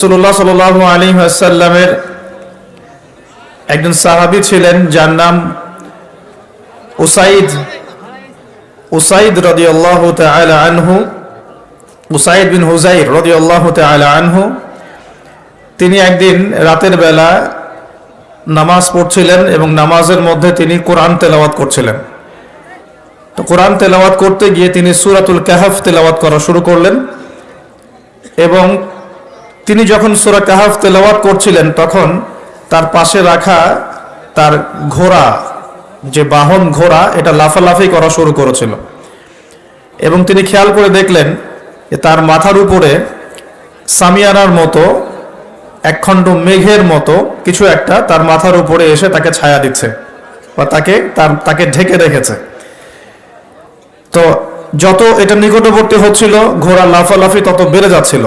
রাসূলুল্লাহ সাল্লাল্লাহু আলাইহি ওয়াসাল্লামের একজন সাহাবী ছিলেন যার নাম উসাইদ রাদিয়াল্লাহু তাআলা আনহু, উসাইদ বিন হুযাইর রাদিয়াল্লাহু তাআলা আনহু। তিনি একদিন রাতের বেলা নামাজ পড়ছিলেন এবং নামাজের মধ্যে তিনি কোরআন তেলাওয়াত করছিলেন। তো কোরআন তেলাওয়াত করতে গিয়ে তিনি সূরাতুল কাহফ তেলাওয়াত করা শুরু করলেন এবং তিনি যখন সূরা কাহফ তেলাওয়াত করছিলেন তখন তার পাশে রাখা তার ঘোড়া, যে বাহন ঘোড়া, এটা লাফালাফি করা শুরু করেছিল এবং তিনি খেয়াল করে দেখলেন যে তার মাথার উপরে সামিয়ানার মতো একখণ্ড মেঘের মতো কিছু একটা তার মাথার উপরে এসে তাকে ছায়া দিচ্ছে বা তাকে ঢেকে রেখেছে। তো যত এটা নিকটবর্তী হচ্ছিল ঘোড়া লাফালাফি তত বেড়ে যাচ্ছিল।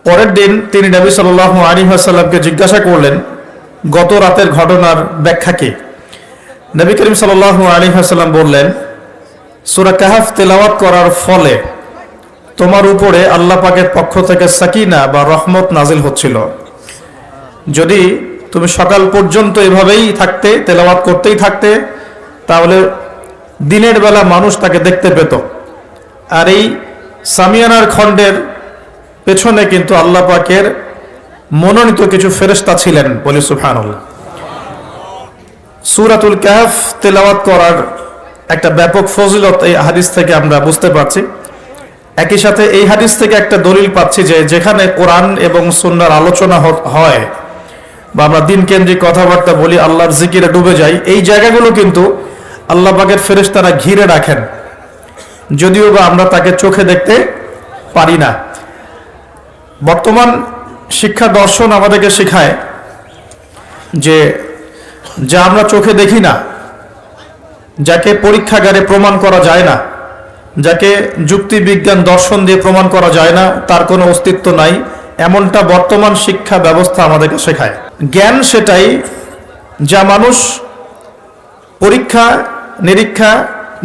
পরের দিন তিনি নবী সাল্লাল্লাহু আলাইহি ওয়াসাল্লামকে জিজ্ঞাসা করলেন গত রাতের ঘটনার ব্যাখ্যা কি। নবী করিম সাল্লাল্লাহু আলাইহি ওয়াসাল্লাম বললেন, সূরা কাহফ তেলাওয়াত করার ফলে তোমার উপরে আল্লাহ পাকের পক্ষ থেকে সাকিনা বা রহমত নাজিল হচ্ছিল। যদি তুমি সকাল পর্যন্ত এভাবেই থাকতে, তেলাওয়াত করতেই থাকতে, তাহলে দিনের বেলা মানুষ তাকে দেখতে পেত। আর এই সামিয়ানার খণ্ডের পেছনে কিন্তু আল্লাহ পাকের মনোনীত কিছু ফেরেশতা ছিলেন, বলি সুবহানাল্লাহ। সূরাতুল কাহফ তেলাওয়াত করার একটা ব্যাপক ফজিলত এই হাদিস থেকে আমরা বুঝতে পারছি। একই সাথে এই হাদিস থেকে একটা দলিল পাচ্ছি যে যেখানে কোরআন এবং সুন্নাহর আলোচনা হয় বা আমরা দিন কেন্দ্রিক কথাবার্তা বলি, আল্লাহর জিকিরে ডুবে যাই, এই জায়গাগুলো কিন্তু আল্লাহ পাকের ফেরেশতারা ঘিরে রাখেন, যদিও বা আমরা তাকে চোখে দেখতে পারি না। বর্তমান শিক্ষা দর্শন আমাদেরকে শেখায় যে যা আমরা চোখে দেখি না, যাকে পরীক্ষাগারে প্রমাণ করা যায় না, যাকে যুক্তি বিজ্ঞান দর্শন দিয়ে প্রমাণ করা যায় না, তার কোনো অস্তিত্ব নাই, এমনটা বর্তমান শিক্ষা ব্যবস্থা আমাদেরকে শেখায়। জ্ঞান সেটাই যা মানুষ পরীক্ষা নিরীক্ষা,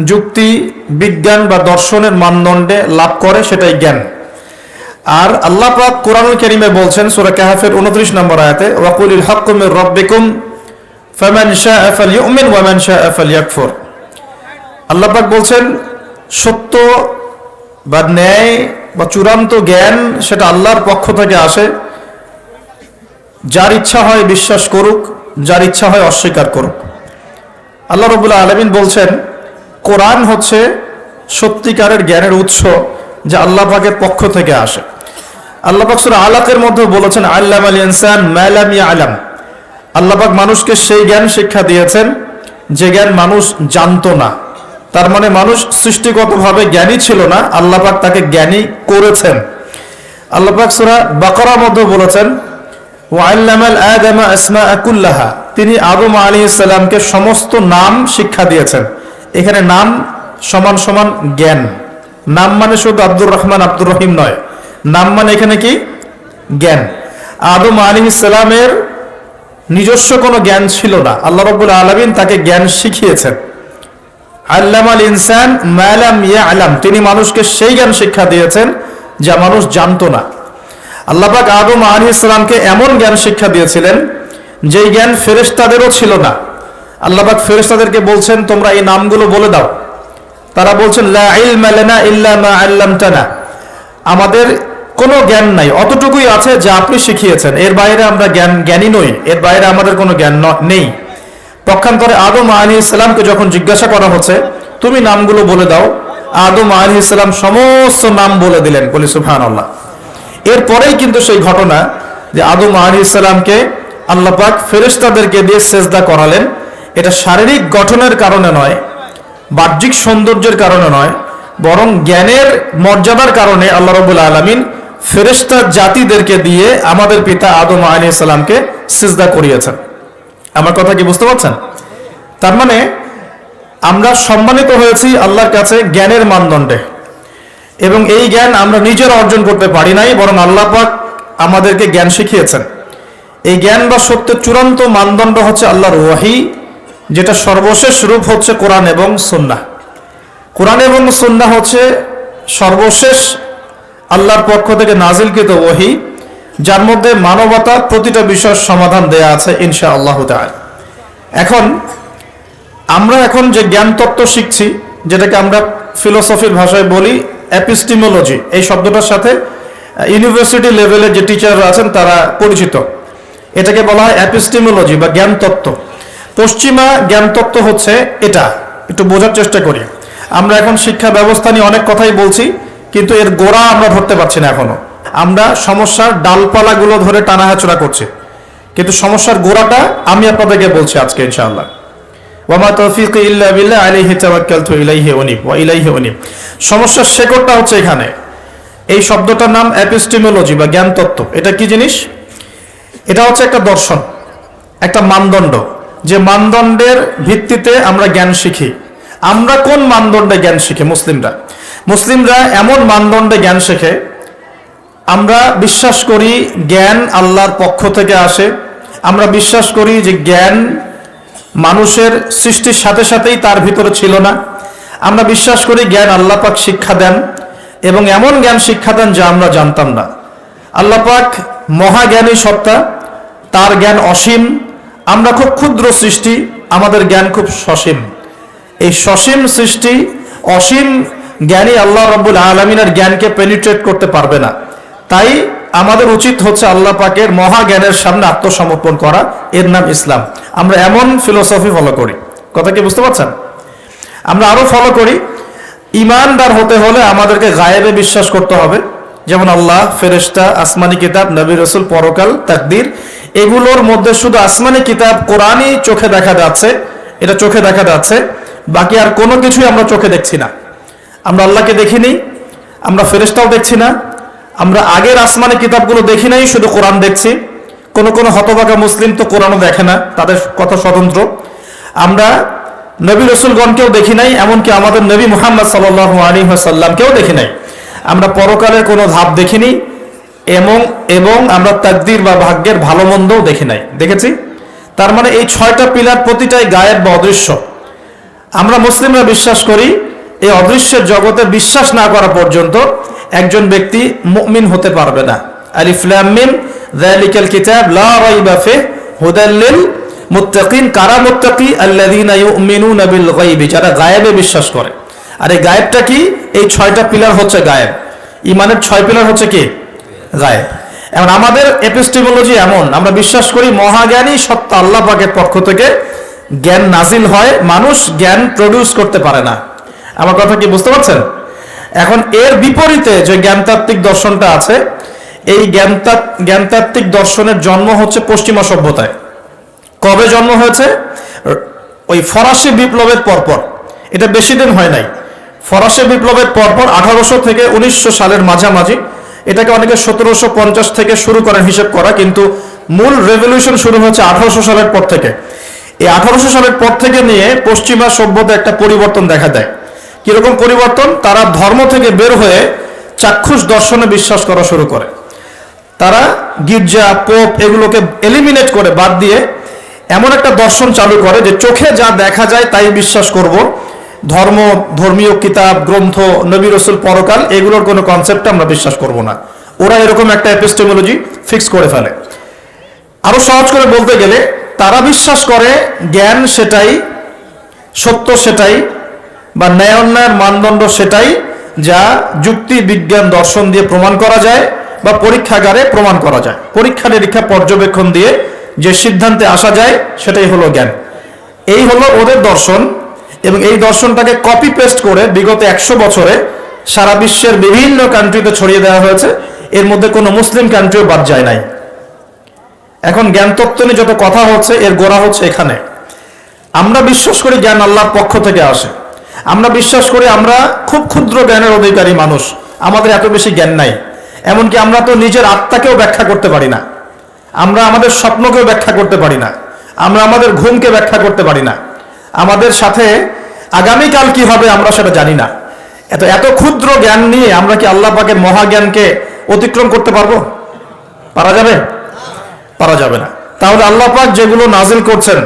যুক্তি বিজ্ঞান বা দর্শনের মানদণ্ডে লাভ করে, সেটাই জ্ঞান। আর আল্লাহ পাক কোরআনুল কারীমে বলছেন সূরা কাহফের 29 নম্বর আয়াতে, ওয়াকুলিল হাক্কু মির রাব্বিকুম ফামান শাআ ফালইউমিন ওয়া মান শাআ ফালইয়াকফুর। আল্লাহ পাক বলছেন সত্য বা ন্যায় বা চূড়ান্ত জ্ঞান সেটা আল্লাহর পক্ষ থেকে আসে। যার ইচ্ছা হয় বিশ্বাস করুক, যার ইচ্ছা হয় অস্বীকার করুক। আল্লাহ রাব্বুল আলামিন বলছেন কোরআন হচ্ছে সত্যিকারের জ্ঞানের উৎস, যা আল্লাহ পাকের পক্ষ থেকে আসে। আল্লাহ পাক সূরা আলাকের মধ্যে বলেছেন আল্লামাল ইনসান মা লাম ইয়ালাম। আল্লাহ পাক মানুষকে সেই জ্ঞান শিক্ষা দিয়েছেন যে জ্ঞান মানুষ জানতো না। তার মানে মানুষ সৃষ্টিগতভাবে জ্ঞানী ছিল না, আল্লাহ পাক তাকে জ্ঞানী করেছেন। আল্লাহ পাক সূরা বাকারার মধ্যে বলেছেন ওয়া আল্লামাল আদামা আসমাআ কুল্লাহা। তিনি আদম আলাইহিস সালামকে সমস্ত নাম শিক্ষা দিয়েছেন। এখানে নাম সমান সমান জ্ঞান। নাম মানে শুধু আব্দুর রহমান আব্দুর রহিম নয়, নাম মানে এখানে কি জ্ঞান। আদম আলাইহিস সালামের নিজস্ব কোনো জ্ঞান ছিল না, আল্লাহ রাব্বুল আলামিন তাকে জ্ঞান শিখিয়েছেন। আল্লামাল ইনসান মা লাম ইয়ালাম, তিনি মানুষকে সেই জ্ঞান শিক্ষা দিয়েছেন যা মানুষ জানতো না। আল্লাহ পাক আদম আলাইহিস সালামকে এমন জ্ঞান শিক্ষা দিয়েছিলেন যেই জ্ঞান ফেরেশতাদেরও ছিল না। আল্লাহ পাক ফেরেশতাদেরকে বলছেন তোমরা এই নামগুলো বলে দাও। তারা বলছেন লা ইলমা লানা ইল্লা মা আল্লামতানা, আমাদের কোনো জ্ঞান নাই, অতটুকুই আছে যা আপনি শিখিয়েছেন, এর বাইরে আমরা জ্ঞানী নই, এর বাইরে আমাদের কোনো জ্ঞান নেই। পক্ষান্তরে আদম আলাইহিস সালামকে যখন জিজ্ঞাসা করা হচ্ছে তুমি নামগুলো বলে দাও, আদম আলাইহিস সালাম সমস্ত নাম বলে দিলেন, বলি সুবহানাল্লাহ। এরপরেই কিন্তু সেই ঘটনা যে আদম আলাইহিস সালামকে আল্লাহ পাক ফেরেশতাদেরকে দিয়ে সেজদা করালেন। এটা শারীরিক গঠনের কারণে নয়, বাহ্যিক সৌন্দর্যের কারণে নয়, বরং জ্ঞানের মর্যাদার কারণে আল্লাহ রাব্বুল আলামিন ফেরেশতা জাতিদেরকে দিয়ে আমাদের পিতা আদম আলাইহিস সালামকে সিজদা করিয়েছেন। আমার কথা কি বুঝতে পারছেন? তার মানে আমরা সম্মানিত হয়েছি আল্লাহর কাছে জ্ঞানের মানদণ্ডে, এবং এই জ্ঞান আমরা নিজেরা অর্জন করতে পারি নাই, বরং আল্লাহ পাক আমাদেরকে জ্ঞান শিখিয়েছেন। এই জ্ঞান বা সত্যের চূড়ান্ত মানদণ্ড হচ্ছে আল্লাহর ওয়াহী, যেটা সর্বশেষ রূপ হচ্ছে কোরআন এবং সুন্নাহ। কোরআন এবং সুন্নাহ হচ্ছে সর্বশেষ আল্লাহর পক্ষ থেকে নাজিলকৃত ওহী, যার মধ্যে মানবতার প্রতিটা বিষয়ের সমাধান দেয়া আছে ইনশাআল্লাহ তাআলা। আমরা এখন যে জ্ঞান তত্ত্ব শিখছি, যেটাকে আমরা ফিলোসফির ভাষায় বলি এপিস্টিমোলজি, এই শব্দটার সাথে ইউনিভার্সিটি লেভেলের যে টিচাররা আছেন তারা পরিচিত। এটাকে বলা হয় এপিস্টিমোলজি বা জ্ঞান তত্ত্ব। পশ্চিমা জ্ঞান তত্ত্ব হচ্ছে এটা, একটু বোঝার চেষ্টা করি। আমরা এখন শিক্ষা ব্যবস্থা নিয়ে অনেক কথাই বলছি, কিন্তু এর গোড়া আমরা ধরতে পারছি না এখনো। আমরা সমস্যার ডালপালাগুলো ধরে টানাহাচড়া করছি, কিন্তু সমস্যার গোড়াটা আমি আপনাদেরকে বলছি আজকে ইনশাআল্লাহ। ওয়ামা তৌফিকি ইল্লা বিল্লাহ আলাইহি তাওয়াক্কালতু ইলাইহি উনীব ওয়া ইলাইহি উনীব। সমস্যার শেকড়টা হচ্ছে এখানে। এই শব্দটার নাম এপিস্টিমোলজি বা জ্ঞান তত্ত্ব। এটা কি জিনিস? এটা হচ্ছে একটা দর্শন, একটা মানদণ্ড, যে মানদণ্ডের ভিত্তিতে আমরা জ্ঞান শিখি। আমরা কোন মানদণ্ডে জ্ঞান শিখি? মুসলিমরা এমন মানদণ্ডে জ্ঞান শেখে, আমরা বিশ্বাস করি জ্ঞান আল্লাহর পক্ষ থেকে আসে। আমরা বিশ্বাস করি যে জ্ঞান মানুষের সৃষ্টির সাথে সাথেই তার ভিতরে ছিল না। আমরা বিশ্বাস করি জ্ঞান আল্লাহ পাক শিক্ষা দেন, এবং এমন জ্ঞান শিক্ষা দেন যা আমরা জানতাম না। আল্লাহ পাক মহাজ্ঞানী সত্তা, তার জ্ঞান অসীম। আমরা খুব ক্ষুদ্র সৃষ্টি, আমাদের জ্ঞান খুব সসীম। এই সসীম সৃষ্টি, অসীম জ্ঞানী আল্লাহ রাব্বুল আলামিনের জ্ঞানকে পেনিট্রেট করতে পারবে না। তাই আমাদের উচিত হচ্ছে আল্লাহ পাকের মহাজ্ঞানের সামনে আত্মসমর্পণ করা। এর নাম ইসলাম। আমরা এমন ফিলোসফি ফলো করি, কথা কি বুঝতে পারছেন? আমরা আরো ফলো করি, ইমানদার হতে হলে আমাদেরকে গায়েবে বিশ্বাস করতে হবে, যেমন আল্লাহ, ফেরেশতা, আসমানি কিতাব, নবী রাসূল, পরকাল, তাকদীর। এগুলোর মধ্যে শুধু আসমানি কিতাব কোরআনই চোখে দেখা যাচ্ছে, এটা চোখে দেখা যাচ্ছে, বাকি আর কোনো কিছুই আমরা চোখে দেখছি না। আমরা আল্লাহকে দেখিনি, আমরা ফেরেশতাও দেখছি না, আমরা আগের আসমানি কিতাবগুলো দেখি নাই, শুধু কোরআন দেখছি। কোনো হতভাগা মুসলিম তো কোরআনও দেখে না, তাদের কথা স্বতন্ত্র। আমরা নবী রাসূলগণকেও দেখি নাই, এমনকি আমাদের নবী মুহাম্মদ সাল্লাল্লাহু আলাইহি ওয়াসাল্লামকেও দেখি নাই। আমরা পরকালের কোনো ধাপ দেখিনি, এবং আমরা তাকদীর বা ভাগ্যের ভালো মন্দও দেখি নাই। দেখেছি? তার মানে এই 6টা পিলার প্রতিটাই গায়েব বা অদৃশ্য। আমরা মুসলিমরা বিশ্বাস করি এই অদৃশ্যের জগতে বিশ্বাস না করা পর্যন্ত একজন ব্যক্তি মুমিন হতে পারবে না। আলিফ লাম মিম যালিকাল কিতাব লা রাইবা ফিহি হুদাল লিল মুত্তাকিন। কারা মুত্তাকি? আল্লাযীনা ইউমিনুনা বিল গায়বি, যারা গায়েবে বিশ্বাস করে। আর এই গায়েবটা কি? এই 6টা পিলার হচ্ছে গায়েব। ইমানের 6 পিলার হচ্ছে কি? গায়েব। এখন আমাদের এপিস্টিমোলজি এমন, আমরা বিশ্বাস করি মহাজ্ঞানী সত্তা আল্লাহ পাকের পক্ষ থেকে জ্ঞান নাজিল হয়, মানুষ জ্ঞান প্রডিউস করতে পারে না। আমার কথা কি বুঝতে পারছেন? এখন এর বিপরীতে যে জ্ঞানতাত্ত্বিক দর্শনটা আছে, এই জ্ঞানতাত্ত্বিক দর্শনের জন্ম হচ্ছে পশ্চিমা সভ্যতায়। কবে জন্ম হয়েছে? ওই ফরাসি বিপ্লবের পরপর। এটা বেশি দিন হয় নাই। ফরাসি বিপ্লবের পরপর 1800 থেকে 1900 সালের মাঝামাঝি, এটাকে অনেকে 1750 থেকে শুরু করেন হিসেব করা, কিন্তু মূল রেভলিউশন শুরু হচ্ছে 1800 সালের পর থেকে। এই 1800 সালের পর থেকে নিয়ে পশ্চিমা সভ্যতা একটা পরিবর্তন দেখা দেয়। কিরকম পরিবর্তন? তারা ধর্ম থেকে বের হয়ে চাক্ষুষ দর্শনে বিশ্বাস করা শুরু করে। তারা গির্জা, পোপ এগুলোকে এলিমিনেট করে, বাদ দিয়ে এমন একটা দর্শন চালু করে যে চোখে যা দেখা যায় তাই বিশ্বাস করব। ধর্মীয় কিতাব, গ্রন্থ, নবী রাসূল, পরকাল, এগুলোর কোনো কনসেপ্ট আমরা বিশ্বাস করব না। ওরা এরকম একটা এপিস্টেমোলজি ফিক্স করে ফেলে। আরো সহজ করে বলতে গেলে, তারা বিশ্বাস করে জ্ঞান সেটাই, সত্য সেটাই, বা ন্যায় অন্যায়ের মানদণ্ড সেটাই যা যুক্তি, বিজ্ঞান, দর্শন দিয়ে প্রমাণ করা যায় বা পরীক্ষাগারে প্রমাণ করা যায়। পরীক্ষা নিরীক্ষা পর্যবেক্ষণ দিয়ে যে সিদ্ধান্তে আসা যায় সেটাই হলো জ্ঞান। এই হলো ওদের দর্শন, এবং এই দর্শনটাকে কপি পেস্ট করে বিগত 100 বছরে সারা বিশ্বের বিভিন্ন কান্ট্রিতে ছড়িয়ে দেওয়া হয়েছে। এর মধ্যে কোনো মুসলিম কান্ট্রিও বাদ যায় নাই। এখন জ্ঞান তত্ত্ব নিয়ে যত কথা হচ্ছে, এর গোড়া হচ্ছে এখানে। আমরা বিশ্বাস করি জ্ঞান আল্লাহর পক্ষ থেকে আসে। আমরা বিশ্বাস করি আমরা খুব ক্ষুদ্র জ্ঞানের অধিকারী মানুষ, আমাদের এত বেশি জ্ঞান নাই। এমনকি আমরা তো নিজের আত্মাকেও ব্যাখ্যা করতে পারি না, আমরা আমাদের স্বপ্নকেও ব্যাখ্যা করতে পারি না, আমরা আমাদের ঘুমকে ব্যাখ্যা করতে পারি না, আমাদের সাথে আগামীকাল কি হবে আমরা সেটা জানি না। এত ক্ষুদ্র জ্ঞান নিয়ে আমরা কি আল্লাহ পাকের মহাজ্ঞানকে অতিক্রম করতে পারবো? পারা যাবে? পারা যাবে না। তাহলে আল্লাহ পাক যেগুলো নাজিল করছেন,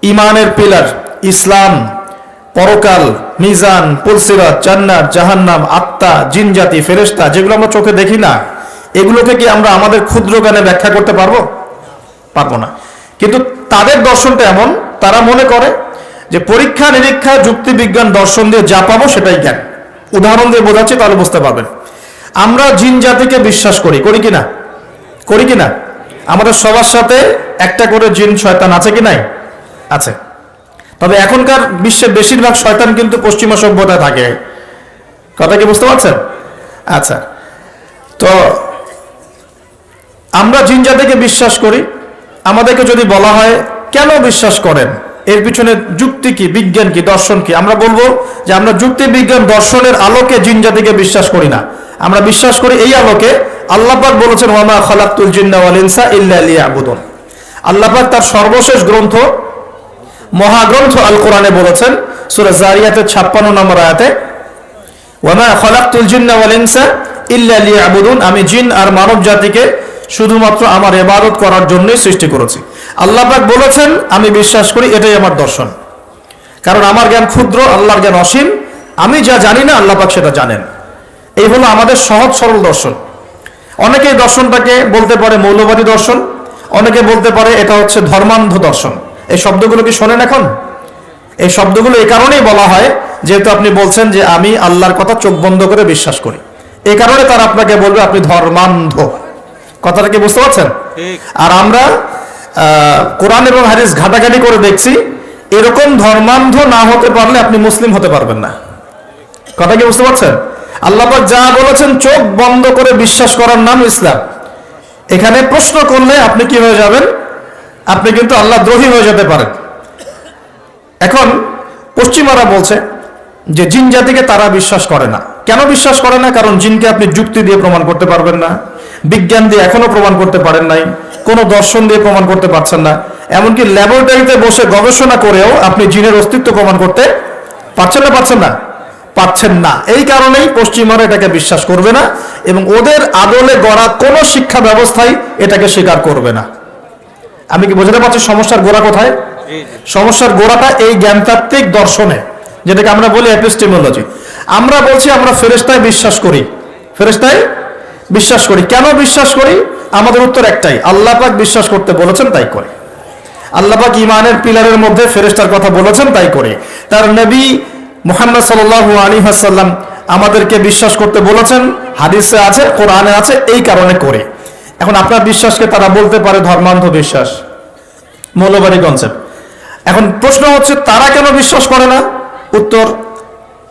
ইমানের পিলার, ইসলাম, পরকাল, মিজান, পুলসিরাত, জান্নাত, জাহান্নাম, আত্মা, জিন জাতি, ফেরেশতা, যেগুলো আমরা চোখে দেখি না, এগুলোকে কি আমরা আমাদের ক্ষুদ্র জ্ঞানে ব্যাখ্যা করতে পারবো? পারবো না। কিন্তু তাদের দর্শনটা এমন, তারা মনে করে যে পরীক্ষা নিরীক্ষা যুক্তি বিজ্ঞান দর্শন দিয়ে যা পাবো সেটাই জ্ঞান। উদাহরণ দিয়ে বোঝাচ্ছি, তাহলে বুঝতে পারবেন। আমরা জিন জাতিকে বিশ্বাস করি, করি কিনা? করি কিনা? আমাদের সবার সাথে একটা করে জিন শয়তান আছে কি নাই? আছে। তবে এখনকার বিশ্বের বেশিরভাগ শয়তান কিন্তু পশ্চিমা সভ্যতায় থাকে। কথা কি বুঝতে পারছেন? আচ্ছা, তো আমরা জিন জাতিকে বিশ্বাস করি। আমাদেরকে যদি বলা হয় কেন বিশ্বাস করেন, এর পিছনে যুক্তি কি, বিজ্ঞান কি, দর্শন কি, আমরা বলবো যে আমরা যুক্তি বিজ্ঞান দর্শনের আলোকে জিন জাতিকে বিশ্বাস করি না। আমরা বিশ্বাস করি এই আলোকে আল্লাহ পাক বলেছেন ওয়া মা খালাকতুল জিন্না ওয়াল ইনসা ইল্লা লিয়াবুদুন। আল্লাহ পাক তার সর্বশেষ গ্রন্থ মহাগ্রন্থ আল কোরআনে বলেছেন সূরা জারিয়াতের 56 নম্বর আয়াতে, ওয়া মা খালাকতুল জিন্না ওয়াল ইনসা ইল্লা লিয়াবুদুন, আমি জিন আর মানব জাতিকে শুধুমাত্র আমার ইবাদত করার জন্যই সৃষ্টি করেছি। আল্লাহ পাক বলেছেন, আমি বিশ্বাস করি, এটাই আমার দর্শন। কারণ আমার জ্ঞান ক্ষুদ্র, আল্লাহর জ্ঞান অসীম। আমি যা জানি না আল্লাহ পাক সেটা জানেন। এই হলো আমাদের সহজ সরল দর্শন। অনেকে দর্শনটাকে বলতে পারে মৌলবাদী দর্শন, অনেকে বলতে পারে এটা হচ্ছে ধর্মান্ধ দর্শন। এই শব্দগুলো কি শোনেন এখন? এই শব্দগুলো এই কারণেই বলা হয় যেহেতু আপনি বলছেন যে আমি আল্লাহর কথা চোখ বন্ধ করে বিশ্বাস করি, এই কারণে তারা আপনাকে বলবে আপনি ধর্মান্ধ। কথাটা কি বুঝতে পারছেন? আর আমরা কোরআন এবং হাদিস ঘাটাঘাটি করে দেখছি, এরকম ধর্মান্ধ না হতে পারলে আপনি মুসলিম হতে পারবেন না। কথা কি বুঝতে পারছেন? আল্লাহ পাক যা বলেছেন চোখ বন্ধ করে বিশ্বাস করার নাম ইসলাম। এখানে প্রশ্ন করলে আপনি কি হয়ে যাবেন? আপনি কিন্তু আল্লাহ দ্রোহী হয়ে যেতে পারেন। এখন পশ্চিমারা বলছে যে জিন জাতিকে তারা বিশ্বাস করে না। কেন বিশ্বাস করে না? কারণ জিনকে আপনি যুক্তি দিয়ে প্রমাণ করতে পারবেন না, বিজ্ঞান দিয়ে এখনো প্রমাণ করতে পারেন নাই, কোনো দর্শন দিয়ে প্রমাণ করতে পারছেন না। এমনকি ল্যাবরেটরিতে বসে গবেষণা করেও আপনি জিনের অস্তিত্ব প্রমাণ করতে পারছেন না, পারছেন না, পারছেন না। এই কারণেই পশ্চিমারা এটাকে বিশ্বাস করবে না এবং ওদের আদলে গড়া কোনো শিক্ষা ব্যবস্থাই এটাকে স্বীকার করবে না। আমি কি বোঝাতে পারছি সমস্যার গোড়া কোথায়? সমস্যার গোড়াটা এই জ্ঞানতাত্ত্বিক দর্শনে, যেটাকে আমরা বলি এপিস্টেমোলজি। আমরা বলছি আমরা ফেরেশতায় বিশ্বাস করি, ফেরেশতায় বিশ্বাস করি। কেন বিশ্বাস করি? আমাদের উত্তর একটাই, আল্লাহ পাক বিশ্বাস করতে বলেছেন তাই করি। আল্লাহ পাক ঈমানের পিলারের মধ্যে ফেরেশতার কথা বলেছেন তাই করি। তার নবী মুহাম্মদ সাল্লাল্লাহু আলাইহি ওয়াসাল্লাম আমাদেরকে বিশ্বাস করতে বলেছেন, হাদিসে আছে, কোরআনে আছে, এই কারণে করি। এখন আপনার বিশ্বাসকে তারা বলতে পারে ধর্মান্ধ বিশ্বাস, মৌলবাদী কনসেপ্ট। এখন প্রশ্ন হচ্ছে তারা কেন বিশ্বাস করে না? উত্তর,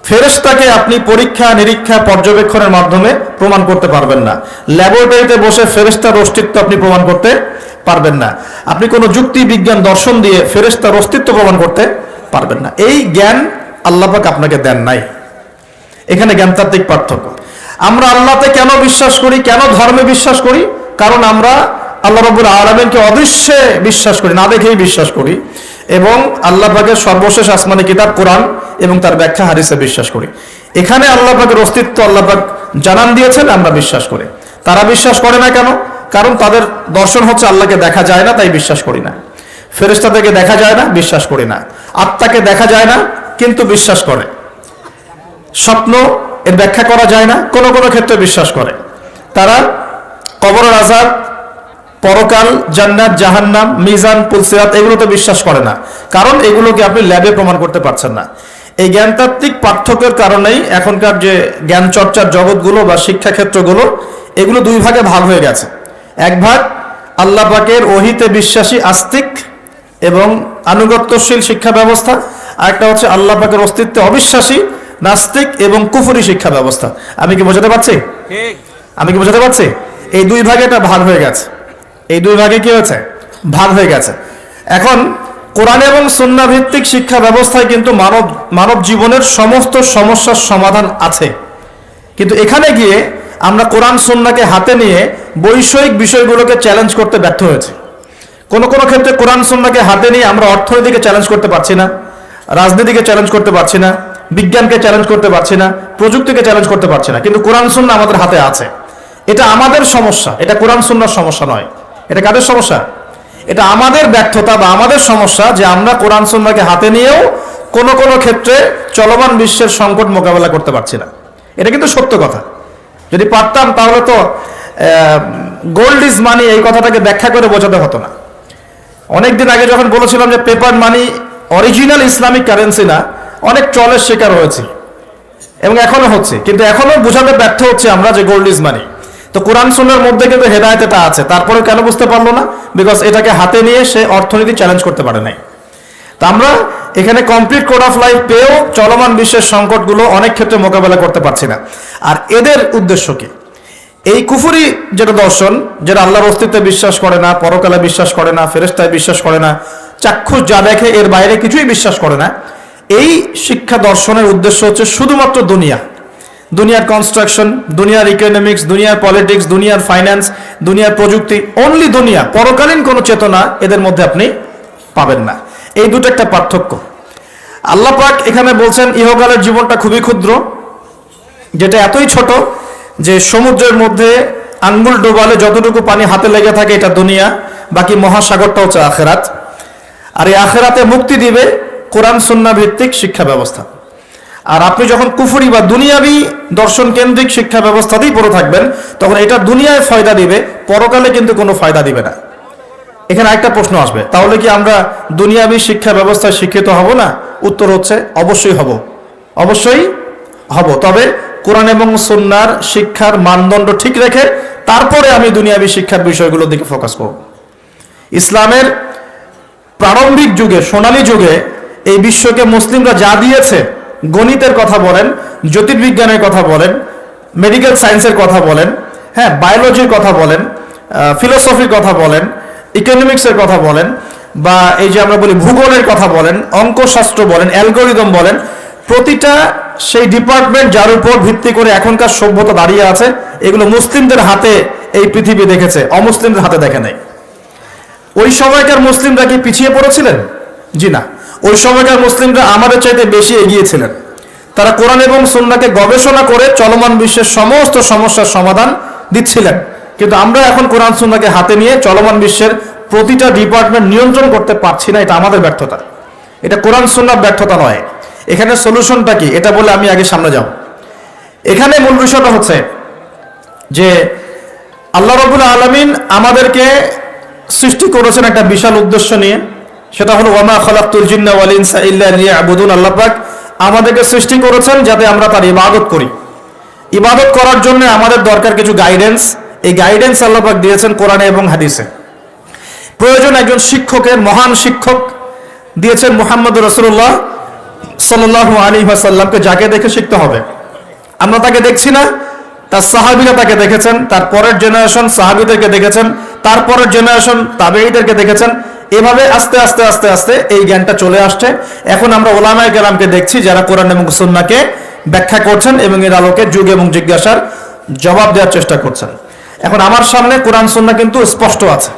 ফেরেশতাকে আপনি পরীক্ষা নিরীক্ষা পর্যবেক্ষণের মাধ্যমে প্রমাণ করতে পারবেন না। ল্যাবরেটরিতে বসে ফেরেশতার অস্তিত্ব আপনি প্রমাণ করতে পারবেন না। আপনি কোনো যুক্তি বিজ্ঞান দর্শন দিয়ে ফেরেশতার অস্তিত্ব প্রমাণ করতে পারবেন না। এই জ্ঞান আল্লাহ পাক আপনাকে দেন নাই। এখানে জ্ঞানতাত্ত্বিক পার্থক্য। আমরা আল্লাহতে কেন বিশ্বাস করি, কেন ধর্মে বিশ্বাস করি? কারণ আমরা আল্লাহ রাব্বুল আলামিনকে অদৃশ্যে বিশ্বাস করি, না দেখেই বিশ্বাস করি, এবং আল্লাহ পাকের সর্বশেষ আসমানি কিতাব কোরআন এবং তার ব্যাখ্যা হাদিসে বিশ্বাস করি। এখানে আল্লাহ পাকের অস্তিত্ব আল্লাহ পাক জানান দিয়েছেন, আমরা বিশ্বাস করি। তারা বিশ্বাস করে না কেন? কারণ তাদের দর্শন হচ্ছে আল্লাহকে দেখা যায় না, তাই বিশ্বাস করি না। ফেরেশতাদেরকে দেখা যায় না, বিশ্বাস করি না। আত্মাকে দেখা যায় না কিন্তু বিশ্বাস করে। স্বপ্ন এর ব্যাখ্যা করা যায় না, কোনো কোনো ক্ষেত্রে বিশ্বাস করে। তারা কবরের আযাব, পরকাল, জান্নাত, জাহান্নাম, মিজান, পুলসিরাত এগুলোতে বিশ্বাস করে না, কারণ এগুলোকে আপনি ল্যাবে প্রমাণ করতে পারছেন না। এই জ্ঞানতাত্ত্বিক পার্থক্যের কারণেই এখনকার যে জ্ঞান চর্চার জগৎগুলো বা শিক্ষাক্ষেত্রগুলো, এগুলো দুই ভাগে ভাগ হয়ে গেছে। এক ভাগ আল্লাহ পাকের ওহীতে বিশ্বাসী আস্তিক এবং আনুগত্যশীল শিক্ষা ব্যবস্থা, আরেকটা হচ্ছে আল্লাহ পাকের অস্তিত্বে অবিশ্বাসী নাস্তিক এবং কুফরি শিক্ষা ব্যবস্থা। আমি কি বোঝাতে পারছি? আমি কি বোঝাতে পারছি? এই দুই ভাগে এটা ভাগ হয়ে গেছে। এই দুই ভাগে কি হয়েছে? ভাগ হয়ে গেছে। এখন কোরআন এবং সুন্নাহ ভিত্তিক শিক্ষা ব্যবস্থায় কিন্তু মানব জীবনের সমস্ত সমস্যার সমাধান আছে। কিন্তু এখানে গিয়ে আমরা কোরআন সুন্নাহকে হাতে নিয়ে বৈষয়িক বিষয়গুলোকে চ্যালেঞ্জ করতে ব্যর্থ হয়েছে। কোনো কোনো ক্ষেত্রে কোরআন সুন্নাহকে হাতে নিয়ে আমরা অর্থনীতিকে চ্যালেঞ্জ করতে পারছি না, রাজনীতিকে চ্যালেঞ্জ করতে পারছি না, বিজ্ঞানকে চ্যালেঞ্জ করতে পারছি না, প্রযুক্তিকে চ্যালেঞ্জ করতে পারছি না। কিন্তু কোরআন সুন্নাহ আমাদের হাতে আছে। এটা আমাদের সমস্যা, এটা কোরআন সুন্নাহর সমস্যা নয়। এটা কাদের সমস্যা? এটা আমাদের ব্যর্থতা বা আমাদের সমস্যা যে আমরা কোরআন সুন্নাহকে হাতে নিয়েও কোনো কোনো ক্ষেত্রে চলমান বিশ্বের সংকট মোকাবেলা করতে পারছি না। এটা কিন্তু সত্য কথা। যদি পারতাম তাহলে তো গোল্ড ইজ মানি এই কথাটাকে ব্যাখ্যা করে বোঝাতে হতো না। অনেকদিন আগে যখন বলেছিলাম যে পেপার মানি অরিজিনাল ইসলামিক কারেন্সি না, অনেক ট্রলের শিকার হয়েছে এবং এখনো হচ্ছে, কিন্তু এখনো বোঝাতে ব্যর্থ হচ্ছে আমরা যে গোল্ড ইজ মানি। তো কোরআন সুন্নাহর মধ্যে কিন্তু হেদায়েত এটা আছে, তারপরে কেন বুঝতে পারলো না? বিকজ এটাকে হাতে নিয়ে সে অর্থনীতি চ্যালেঞ্জ করতে পারে নাই। তো আমরা এখানে কমপ্লিট কোড অফ লাইফ পেয়েও চলমান বিশ্বের সংকটগুলো অনেক ক্ষেত্রে মোকাবেলা করতে পারছি না। আর এদের উদ্দেশ্য কি? এই কুফরি যেটা দর্শন, যেটা আল্লাহর অস্তিত্বে বিশ্বাস করে না, পরকালে বিশ্বাস করে না, ফেরেশতায় বিশ্বাস করে না, চাক্ষুষ যা দেখে এর বাইরে কিছুই বিশ্বাস করে না, এই শিক্ষা দর্শনের উদ্দেশ্য হচ্ছে শুধুমাত্র দুনিয়ার কনস্ট্রাকশন, দুনিয়ার ইকোনমিক্স, দুনিয়ার পলিটিক্স, দুনিয়ার ফাইন্যান্স, দুনিয়ার প্রযুক্তি, অনলি দুনিয়া, পরকালীন কোনো চেতনা এদের মধ্যে আপনি পাবেন না। এই দুটো একটা পার্থক্য। আল্লাহ পাক এখানে বলছেন ইহকালের জীবনটা খুবই ক্ষুদ্র, যেটা এতই ছোট যে সমুদ্রের মধ্যে আঙ্গুল ডোবালে যতটুকু পানি হাতে লেগে থাকে এটা দুনিয়া, বাকি মহাসাগরটা হচ্ছে আখেরাত। আর এই আখেরাতে মুক্তি দিবে কোরআন সুন্নাহ ভিত্তিক শিক্ষা ব্যবস্থা। আর আপনি যখন কুফরি বা দুনিয়াবি দর্শন কেন্দ্রিক শিক্ষা ব্যবস্থাতেই পড়ে থাকবেন, তখন এটা দুনিয়ায় ফায়দা দিবে, পরকালে কিন্তু কোনো ফায়দা দিবে না। এখানে একটা প্রশ্ন আসবে, তাহলে কি আমরা দুনিয়াবি শিক্ষা ব্যবস্থায় শিক্ষিত হব না? উত্তর হচ্ছে অবশ্যই হব, অবশ্যই হব। তবে কোরআন এবং সুন্নাহর শিক্ষার মানদণ্ড ঠিক রেখে তারপরে আমি দুনিয়াবি শিক্ষার বিষয়গুলোর দিকে ফোকাস করব। ইসলামের প্রারম্ভিক যুগে, সোনালী যুগে এই বিশ্বকে মুসলিমরা যা দিয়েছে, গণিতের কথা বলেন, জ্যোতির্বিজ্ঞানের কথা বলেন, মেডিকেল সায়েন্সের কথা বলেন, হ্যাঁ, বায়োলজির কথা বলেন, ফিলোসফির কথা বলেন, ইকোনমিক্সের কথা বলেন, বা এই যে আমরা বলি ভূগোলের কথা বলেন, অঙ্কশাস্ত্র বলেন, অ্যালগোরিদম বলেন, প্রতিটা সেই ডিপার্টমেন্ট যার উপর ভিত্তি করে এখনকার সভ্যতা দাঁড়িয়ে আছে, এগুলো মুসলিমদের হাতে এই পৃথিবী দেখেছে, অমুসলিমদের হাতে দেখে নাই। ওই সময়কার মুসলিমরা কি পিছিয়ে পড়েছিলেন? জি না, ওই সময়কার মুসলিমরা আমাদের চাইতে বেশি এগিয়েছিলেন। তারা কোরআন এবং সুন্নাহকে গবেষণা করে চলমান বিশ্বের সমস্ত সমস্যার সমাধান দিচ্ছিলেন। কিন্তু আমরা এখন কোরআন সুন্নাহকে হাতে নিয়ে চলমান বিশ্বের প্রতিটা ডিপার্টমেন্ট নিয়ন্ত্রণ করতে পারছি না। এটা আমাদের ব্যর্থতা, এটা কোরআন সুন্নাহর ব্যর্থতা নয়। এখানে সলিউশনটা কি, এটা বলে আমি আগে সামনে যাব। এখানে মূল বিষয়টা হচ্ছে যে আল্লাহ রাব্বুল আলামিন আমাদেরকে সৃষ্টি করেছেন একটা বিশাল উদ্দেশ্য নিয়ে, সেটা হলো ওয়ামা খালাকতুল জিন্না ওয়াল ইনসা ইল্লা লিয়াবুদুন। আল্লাহ পাক আমাদেরকে সৃষ্টি করেছেন যাতে আমরা তার ইবাদত করি। ইবাদত করার জন্য আমাদের দরকার কিছু গাইডেন্স। এই গাইডেন্স আল্লাহ পাক দিয়েছেন কোরআনে এবং হাদিসে। প্রয়োজন একজন শিক্ষকের, মহান শিক্ষক দিয়েছেন মুহাম্মদ রাসূলুল্লাহ সাল্লাল্লাহু আলাইহি ওয়াসাল্লামকে, যাকে দেখে শিখতে হবে। আমরা তাকে দেখছি না, তার সাহাবীরা তাকে দেখেছেন, তার পরের জেনারেশন সাহাবীদেরকে দেখেছেন, তারপরের জেনারেশন তাবেঈদেরকে দেখেছেন। এভাবে আস্তে আস্তে আস্তে আস্তে এই জ্ঞানটা চলে আসছে। এখন আমরা উলামায়ে কেরামকে দেখছি যারা কোরআন এবং সুন্নাহকে ব্যাখ্যা করছেন এবং এর আলোকে যুগ এবং জিজ্ঞাসার জবাব দেওয়ার চেষ্টা করছেন। এখন আমার সামনে কোরআন সুন্নাহ কিন্তু স্পষ্ট আছে,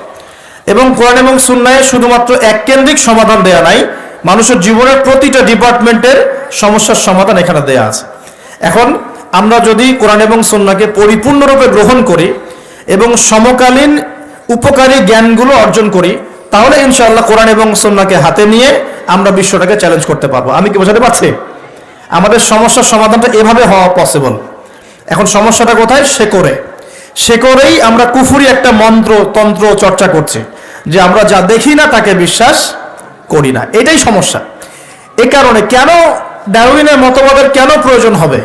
এবং কোরআন এবং সুন্নাহে শুধুমাত্র এক কেন্দ্রিক সমাধান দেয়া নাই, মানুষের জীবনের প্রতিটা ডিপার্টমেন্টের সমস্যার সমাধান এখানে দেয়া আছে। এখন আমরা যদি কোরআন এবং সুন্নাহকে পরিপূর্ণরূপে গ্রহণ করি এবং সমকালীন উপকারী জ্ঞানগুলো অর্জন করি, তাহলে ইনশাআল্লাহ কোরআন এবং সুন্নাহকে হাতে নিয়ে আমরা বিশ্বটাকে চ্যালেঞ্জ করতে পারবো। আমি কি বোঝাতে পারছি? আমাদের সমস্যার সমাধানটা এভাবে হওয়া পসিবল। এখন সমস্যাটা কোথায়? শেকড়েই আমরা কুফরি একটা মন্ত্র তন্ত্র চর্চা করছি, যে আমরা যা দেখি না তাকে বিশ্বাস করি না। এটাই সমস্যা। এ কারণে কেন ডারউইনের মতবাদের কেন প্রয়োজন হবে?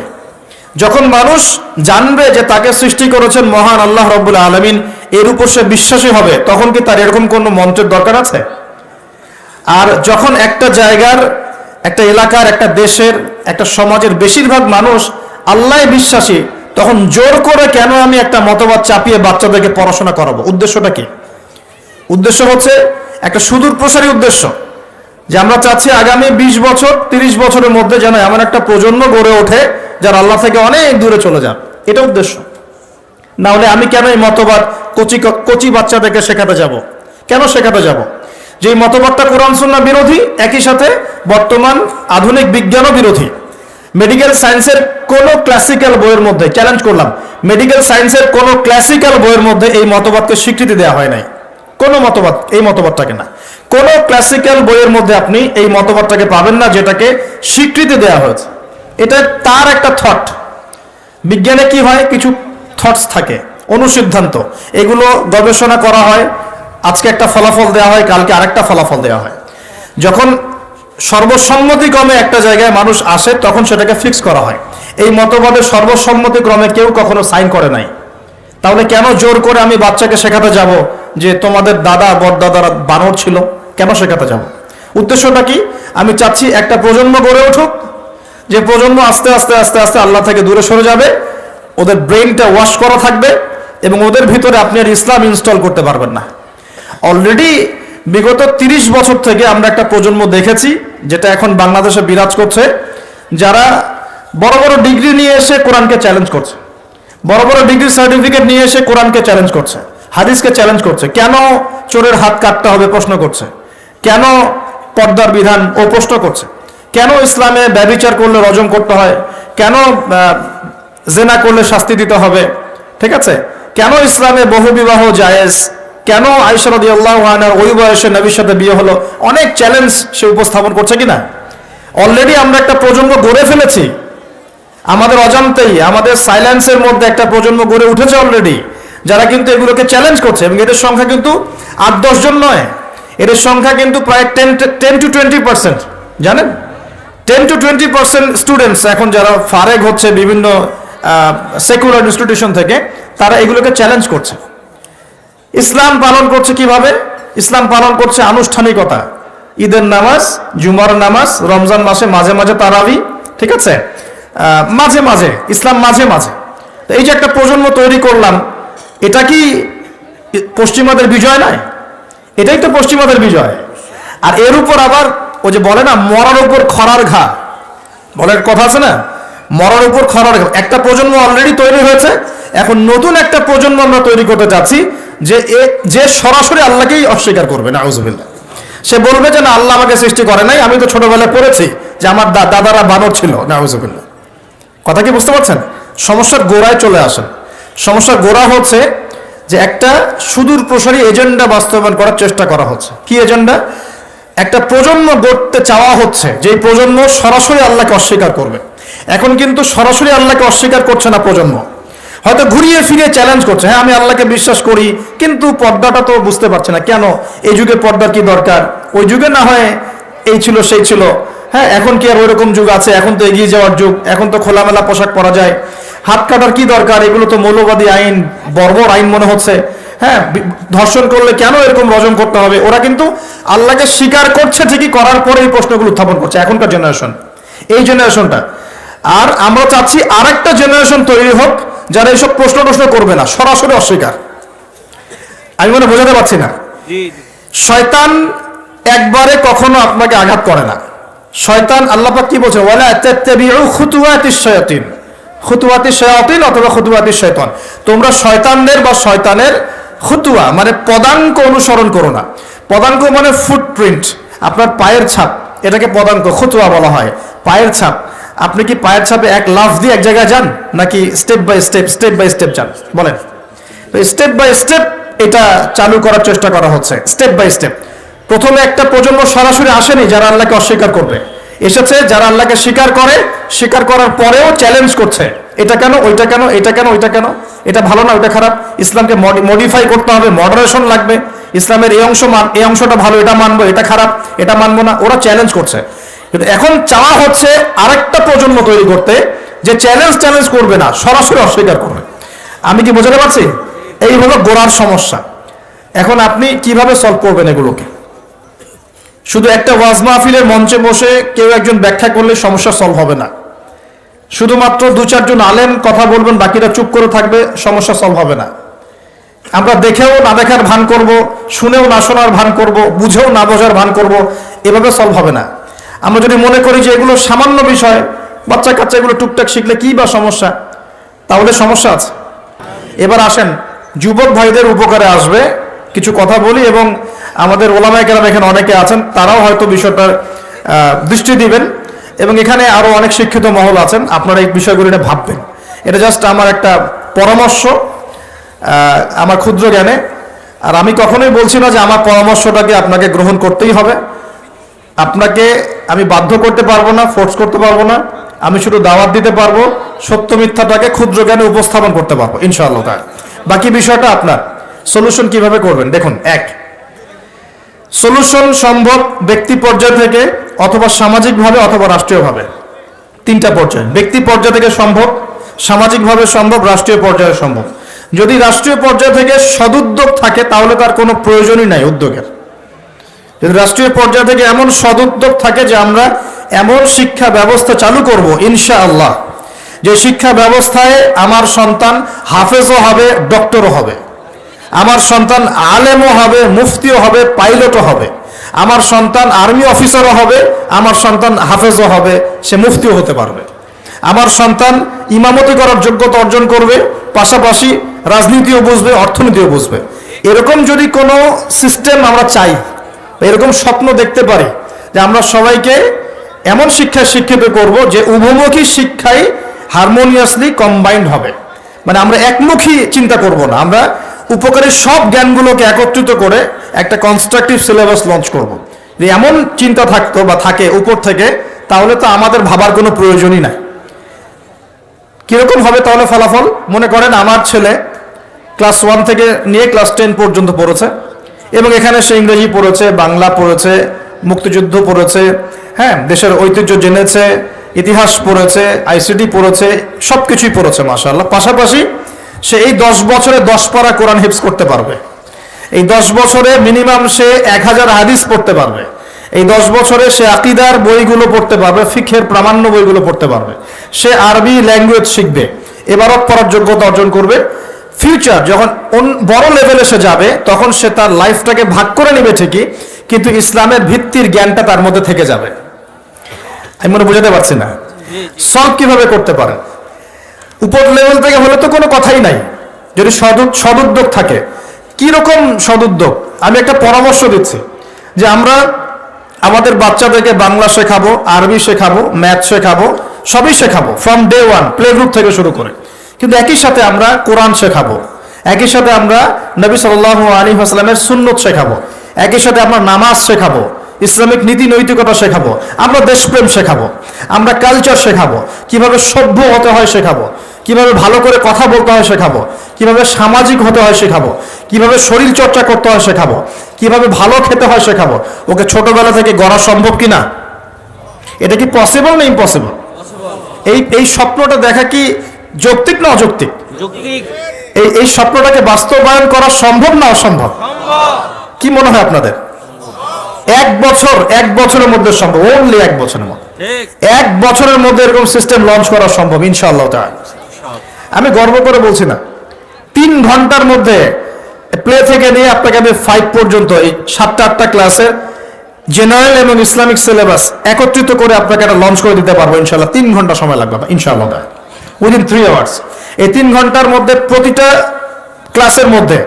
যখন মানুষ জানবে যে তাকে সৃষ্টি করেছেন মহান আল্লাহ রাব্বুল আলামিন, এর উপর সে বিশ্বাসী হবে, তখন কি তার এরকম কোনো মন্ত্রের দরকার আছে? আর যখন একটা জায়গার, একটা এলাকার, একটা দেশের, একটা সমাজের বেশিরভাগ মানুষ আল্লাহ বিশ্বাসী, তখন জোর করে কেন আমি একটা মতবাদ চাপিয়ে বাচ্চাদেরকে পড়াশোনা করাবো? উদ্দেশ্যটা কি? উদ্দেশ্য হচ্ছে একটা সুদূর প্রসারী উদ্দেশ্য, যে আমরা চাচ্ছি আগামী 20 বছর 30 বছরের মধ্যে যেন এমন একটা প্রজন্ম গড়ে ওঠে যারা আল্লাহ থেকে অনেক দূরে চলে যান। এটা উদ্দেশ্য। না হলে আমি কেন এই মতবাদ কচি বাচ্চাদেরকে শেখাতে যাব? কেন শেখাতে যাব? যে এই মতবাদটা কোরআন সুন্নাহ বিরোধী, একই সাথে বর্তমান আধুনিক বিজ্ঞানও বিরোধী। মেডিকেল সায়েন্সের কোনো ক্লাসিক্যাল বইয়ের মধ্যে, চ্যালেঞ্জ করলাম, মেডিকেল সায়েন্সের কোনো ক্লাসিক্যাল বইয়ের মধ্যে এই মতবাদকে স্বীকৃতি দেওয়া হয় নাই। কোনো মতবাদ, এই মতবাদটাকে না, কোনো ক্লাসিক্যাল বইয়ের মধ্যে আপনি এই মতবাদটাকে পাবেন না যেটাকে স্বীকৃতি দেওয়া হয়েছে। এটা তার একটা থট। বিজ্ঞানে কি হয়, কিছু থটস থাকে, অনুসিদ্ধান্ত, এগুলো গবেষণা করা হয়, আজকে একটা ফলাফল দেওয়া হয়, কালকে আরেকটা ফলাফল দেওয়া হয়। যখন সর্বসম্মতিক্রমে একটা জায়গায় মানুষ আসে তখন সেটাকে ফিক্স করা হয়। এই মতবাদে সর্বসম্মতিক্রমে কেউ কখনো সাইন করে নাই। তাহলে কেন জোর করে আমি বাচ্চাকে শেখাতে যাব যে তোমাদের দাদা বড়দাদারা বানর ছিল? কেন শেখাতে যাব? উদ্দেশ্যটা কি? আমি চাচ্ছি একটা প্রজন্ম গড়ে উঠুক, যে প্রজন্ম আস্তে আস্তে আস্তে আস্তে আল্লাহ থেকে দূরে সরে যাবে, ওদের ব্রেইনটা ওয়াশ করা থাকবে এবং ওদের ভিতরে আপনি আর ইসলাম ইনস্টল করতে পারবেন না। অলরেডি বিগত 30 বছর থেকে আমরা একটা প্রজন্ম দেখেছি যেটা এখন বাংলাদেশে বিরাজ করছে, যারা বড় বড় ডিগ্রি নিয়ে এসে কোরআনকে চ্যালেঞ্জ করছে, বড় বড় ডিগ্রি সার্টিফিকেট নিয়ে এসে কোরআনকে চ্যালেঞ্জ করছে, হাদিসকে চ্যালেঞ্জ করছে। কেন চোরের হাত কাটতে হবে প্রশ্ন করছে, কেন পর্দার বিধান ও প্রশ্ন করছে, কেন ইসলামে ব্যভিচার করলে রজম করতে হয়, কেন জেনা করলে শাস্তি দিতে হবে, ঠিক আছে, কেন ইসলামে বহুবিবাহ জায়েজ, কেন আয়েশা রাদিয়াল্লাহু আনহার ওই বয়সে নবীর সাথে বিয়ে হলো, অনেক চ্যালেঞ্জ সে উপস্থাপন করছে কিনা। অলরেডি আমরা একটা প্রজন্ম গড়ে ফেলেছি, আমাদের অজান্তেই আমাদের সাইলেন্সের মধ্যে একটা প্রজন্ম গড়ে উঠেছে অলরেডি, যারা কিন্তু এগুলোকে চ্যালেঞ্জ করছে। এবং এদের সংখ্যা কিন্তু 8-10 জন নয়, এদের সংখ্যা কিন্তু প্রায় 10-20%, জানেন? 10-20% স্টুডেন্টস এখন যারা ফারেগ হচ্ছে বিভিন্ন সেকুলার ইনস্টিটিউশন থেকে, তারা এগুলোকে চ্যালেঞ্জ করছে। ইসলাম পালন করছে কিভাবে? ইসলাম পালন করছে আনুষ্ঠানিকতা, ঈদের নামাজ, জুমার নামাজ, রমজান মাসে মাঝে মাঝে তারাবি, ঠিক আছে, মাঝে মাঝে ইসলাম মাঝে মাঝে। তো এই যে একটা প্রজন্ম তৈরি করলাম, এটা কি পশ্চিমাদের বিজয় নয়? এটাই তো পশ্চিমাদের বিজয়। আর এর উপর আবার ওই যে বলে না, মরার উপর খরার ঘা, বলার কথা আছে না, মরার উপর খরার ঘা। একটা প্রজন্ম অলরেডি তৈরি হয়েছে, এখন নতুন একটা প্রজন্ম আমরা তৈরি করতে যাচ্ছি যে সরাসরি আল্লাহকেই অস্বীকার করবে, নাউজুবিল্লাহ। সে বলবে যে না, আল্লাহ আমাকে সৃষ্টি করে নাই, আমি তো ছোটবেলায় পড়েছি যে আমার দাদারা বানর ছিল, নাউজুবিল্লাহ। কথা কি বুঝতে পারছেন? সমস্যার গোড়ায় চলে আসেন। সমস্যার গোড়া হচ্ছে যে একটা সুদূর প্রসারী এজেন্ডা বাস্তবায়ন করার চেষ্টা করা হচ্ছে। কি এজেন্ডা? একটা প্রজন্ম গড়তে চাওয়া হচ্ছে, যে প্রজন্ম সরাসরি আল্লাহকে অস্বীকার করবে। এখন কিন্তু সরাসরি আল্লাহকে অস্বীকার করছে না প্রজন্ম, হয়তো ঘুরিয়ে ফিরিয়ে চ্যালেঞ্জ করছে। হ্যাঁ, আমি আল্লাহকে বিশ্বাস করি, কিন্তু পর্দাটা তো বুঝতে পারছে না। কেন? এই যুগে পর্দার কি দরকার? ওই যুগে না হয় এই ছিল সেই ছিল, হ্যাঁ, এখন কি আর ওইরকম যুগ আছে? এখন তো এগিয়ে যাওয়ার যুগ, এখন তো খোলামেলা পোশাক পরা যায়, হাত কাটার কি দরকার? এগুলো তো মৌলবাদী আইন, বর্বর আইন মনে হচ্ছে। হ্যাঁ, ধর্ষণ করলে কেন এরকম রজম করতে হবে? ওরা কিন্তু আল্লাহকে স্বীকার করছে ঠিকই, করার পরে এই প্রশ্নগুলো উত্থাপন করছে এখনকার জেনারেশন, এই জেনারেশনটা। আর আমরা চাচ্ছি আরেকটা জেনারেশন তৈরি হোক যারা এইসব প্রশ্ন করবে না, সরাসরি অস্বীকার। আমি মনে বোঝাতে পারছি না। শয়তান একবারে কখনো আপনাকে আঘাত করে না। শয়তান, আল্লাহ পাক কি বলছে? ওয়ালা তাত্তাবিউ খুতুওয়াতিশ শায়াতিন, খুতুওয়াতিশ শায়াতিন অথবা খুতুওয়াতিশ শয়তান। তোমরা শয়তানদের বা শয়তানের খুতুয়া মানে পদাঙ্ক অনুসরণ করো না। পদাঙ্ক মানে ফুটপ্রিন্ট, আপনার পায়ের ছাপ, এটাকে পদাঙ্ক খুতুয়া বলা হয়। পায়ের ছাপ। আপনি কি পায়ের ছাপে এক লাফ দিয়ে এক জায়গায় যান, নাকি স্টেপ বাই স্টেপ যান? বলেন। তো স্টেপ বাই স্টেপ এটা চালু করার চেষ্টা করা হচ্ছে, স্টেপ বাই স্টেপ। প্রথমে একটা প্রজন্ম সরাসরি আসেনি যারা আল্লাহকে অস্বীকার করবে, এসেছে যারা আল্লাহকে স্বীকার করে, স্বীকার করার পরেও চ্যালেঞ্জ করছে, এটা কেন, ওইটা কেন, এটা কেন, ওইটা কেন, এটা ভালো না, ওইটা খারাপ, ইসলামকে মডিফাই করতে হবে, মডারেশন লাগবে, ইসলামের এই অংশটা ভালো, এটা মানবো, এটা খারাপ, এটা মানবো না। ওরা চ্যালেঞ্জ করছে। কিন্তু এখন চাওয়া হচ্ছে আরেকটা প্রজন্ম তৈরি করতে, যে চ্যালেঞ্জ করবে না, সরাসরি অস্বীকার করবে। আমি কি বোঝাতে পারছি? এই হলো গোড়ার সমস্যা। এখন আপনি কিভাবে সলভ করবেন এগুলোকে? শুধু একটা ওয়াজ মাহফিলের মঞ্চে বসে কেউ একজন ব্যাখ্যা করলে সমস্যা সলভ হবে না। শুধুমাত্র 2-4 জন আলেম কথা বলবেন, বাকিরা চুপ করে থাকবে, সমস্যা সলভ হবে না। আমরা দেখেও না দেখার ভান করব, শুনেও না শোনার ভান করব, বুঝেও না বোঝার ভান করব, এভাবে সলভ হবে না। আমরা যদি মনে করি যে এগুলো সামান্য বিষয়, বাচ্চা কাচ্চা এগুলো টুকটাক শিখলে কি বা সমস্যা, তাহলে সমস্যা আছে। এবার আসেন, যুবক ভাইদের উপকারে আসবে কিছু কথা বলি, এবং আমাদের ওলামায়ে কেরাম এখানে অনেকে আছেন, তারাও হয়তো বিষয়টার দৃষ্টি দিবেন, এবং এখানে আরো অনেক শিক্ষিত মহল আছেন, আপনারা এই বিষয়গুলো এটা ভাববেন। এটা জাস্ট আমার একটা পরামর্শ, আমার ক্ষুদ্র জ্ঞানে। আর আমি কখনোই বলছি না যে আমার পরামর্শটাকে আপনাকে গ্রহণ করতেই হবে। আপনাকে আমি বাধ্য করতে পারবো না, ফোর্স করতে পারবো না। আমি শুধু দাওয়াত দিতে পারবো, সত্য মিথ্যাটাকে ক্ষুদ্র জ্ঞানে উপস্থাপন করতে পারবো ইনশাআল্লাহ তাআলা। বাকি বিষয়টা আপনার। সলিউশন কিভাবে করবেন দেখুন, এক, সলিউশন সম্ভব ব্যক্তি পর্যায় থেকে অথবা সামাজিকভাবে অথবা রাষ্ট্রীয়ভাবে। তিনটা পর্যায়ে, ব্যক্তি পর্যায় থেকে সম্ভব, সামাজিকভাবে সম্ভব, রাষ্ট্রীয় পর্যায়ে সম্ভব। যদি রাষ্ট্রীয় পর্যায় থেকে সদুদ্যোগ থাকে তাহলে তার কোনো প্রয়োজনই নাই উদ্যোগের। যদি রাষ্ট্রীয় পর্যায় থেকে এমন সদুদ্যোগ থাকে যে আমরা এমন শিক্ষা ব্যবস্থা চালু করব ইনশাআল্লাহ, যে শিক্ষা ব্যবস্থায় আমার সন্তান হাফেজও হবে, ডক্টরও হবে, আমার সন্তান আলেমও হবে, মুফতিও হবে, পাইলটও হবে, আমার সন্তান আর্মি অফিসারও হবে, আমার সন্তান হাফেজও হবে, সে মুফতিও হতে পারবে, আমার সন্তান ইমামতি করার যোগ্যতা অর্জন করবে, পাশাপাশি রাজনীতিও বুঝবে, অর্থনীতিও বুঝবে। এরকম যদি কোনো সিস্টেম আমরা চাই, এরকম স্বপ্ন দেখতে পারি যে আমরা সবাইকে এমন শিক্ষায় শিক্ষিত করব যে উভমুখী শিক্ষায় হারমোনিয়াসলি কম্বাইন্ড হবে, মানে আমরা একমুখী চিন্তা করব না, আমরা উপকারী সব জ্ঞানগুলোকে একত্রিত করে একটা কনস্ট্রাকটিভ সিলেবাস লঞ্চ করব। যে এমন চিন্তা থাকতো বা থাকে উপর থেকে, তাহলে তো আমাদের ভাবার কোনো প্রয়োজনই নাই। কিরকম হবে তাহলে ফলাফল? মনে করেন আমার ছেলে ক্লাস 1 থেকে নিয়ে ক্লাস 10 পর্যন্ত পড়েছে এবং এখানে সে ইংরেজি পড়েছে, বাংলা পড়েছে, মুক্তিযুদ্ধ পড়েছে, হ্যাঁ, দেশের ঐতিহ্য জেনেছে, ইতিহাস পড়েছে, আইসিটি পড়েছে, সব কিছুই পড়েছে মাশাআল্লাহ। পাশাপাশি সে এই 10 বছরে 10 পারা কোরআন হিফজ করতে পারবে, এই 10 বছরে মিনিমাম সে 1000 হাদিস পড়তে পারবে, এই 10 বছরে সে আকীদার বইগুলো পড়তে পারবে, ফিকহের প্রামাণ্য বইগুলো পড়তে পারবে, সে আরবি ল্যাঙ্গুয়েজ শিখবে, এবারত পড়ার যোগ্যতা অর্জন করবে। ফিউচার যখন বড় লেভেলে সে যাবে তখন সে তার লাইফটাকে ভাগ করে নেবে ঠিকই, কিন্তু ইসলামের ভিত্তির জ্ঞানটা তার মধ্যে থেকে যাবে। আমি মনে বুঝাতে পারছি না? সলভ কিভাবে করতে পারে? উপর লেভেল থেকে হলে তো কোনো কথাই নাই, যদি সদুদ্যোগ থাকে। কি রকম সদুদ্যোগ? আমি একটা পরামর্শ দিচ্ছি যে আমরা আমাদের বাচ্চাদেরকে বাংলা শেখাবো, আরবি শেখাবো, ম্যাথ শেখাবো, সবই শেখাবো ফ্রম ডে 1, প্লে গ্রুপ থেকে শুরু করে। কিন্তু একই সাথে আমরা কোরআন শেখাবো, একই সাথে আমরা নবী সাল্লাল্লাহু আলাইহি ওয়াসাল্লামের সুন্নত শেখাবো, একই সাথে আমরা নামাজ শেখাবো, ইসলামিক নীতি নৈতিকতা শেখাবো, আমরা দেশপ্রেম শেখাবো, আমরা কালচার শেখাবো, কিভাবে সভ্য হতে হয় শেখাবো, কিভাবে ভালো করে কথা বলতে হয় শেখাবো, কিভাবে সামাজিক হতে হয় শেখাবো, কিভাবে শরীর চর্চা করতে হয় শেখাবো, কিভাবে ভালো খেতে হয় শেখাবো। ওকে ছোটবেলা থেকে গড়া সম্ভব কিনা? এটা কি পসিবল না ইম্পসিবল? এই স্বপ্নটা দেখা কি যৌক্তিক না অযৌক্তিক? এই স্বপ্নটাকে বাস্তবায়ন করা সম্ভব না অসম্ভব? কি মনে হয় আপনাদের? 1 বছরের মধ্যে সম্ভব, ওনলি 1 বছরের মধ্যে, 1 বছরের মধ্যে এরকম সিস্টেম লঞ্চ করা সম্ভব ইনশাআল্লাহ তাআলা। আমি গর্ব করে বলছি না, 3 ঘন্টার মধ্যে প্লে থেকে নিয়ে আপনাকে আমি 5 পর্যন্ত এই 7টা ক্লাসের জেনারেল এবং ইসলামিক সিলেবাস একত্রিত করে আপনাকে একটা লঞ্চ করে দিতে পারবো ইনশাআল্লাহ। 3 ঘন্টা সময় লাগবে ইনশাআল্লাহ, উইদিন 3 আওয়ার্স। এই 3 ঘন্টার মধ্যে প্রতিটা ক্লাসের মধ্যে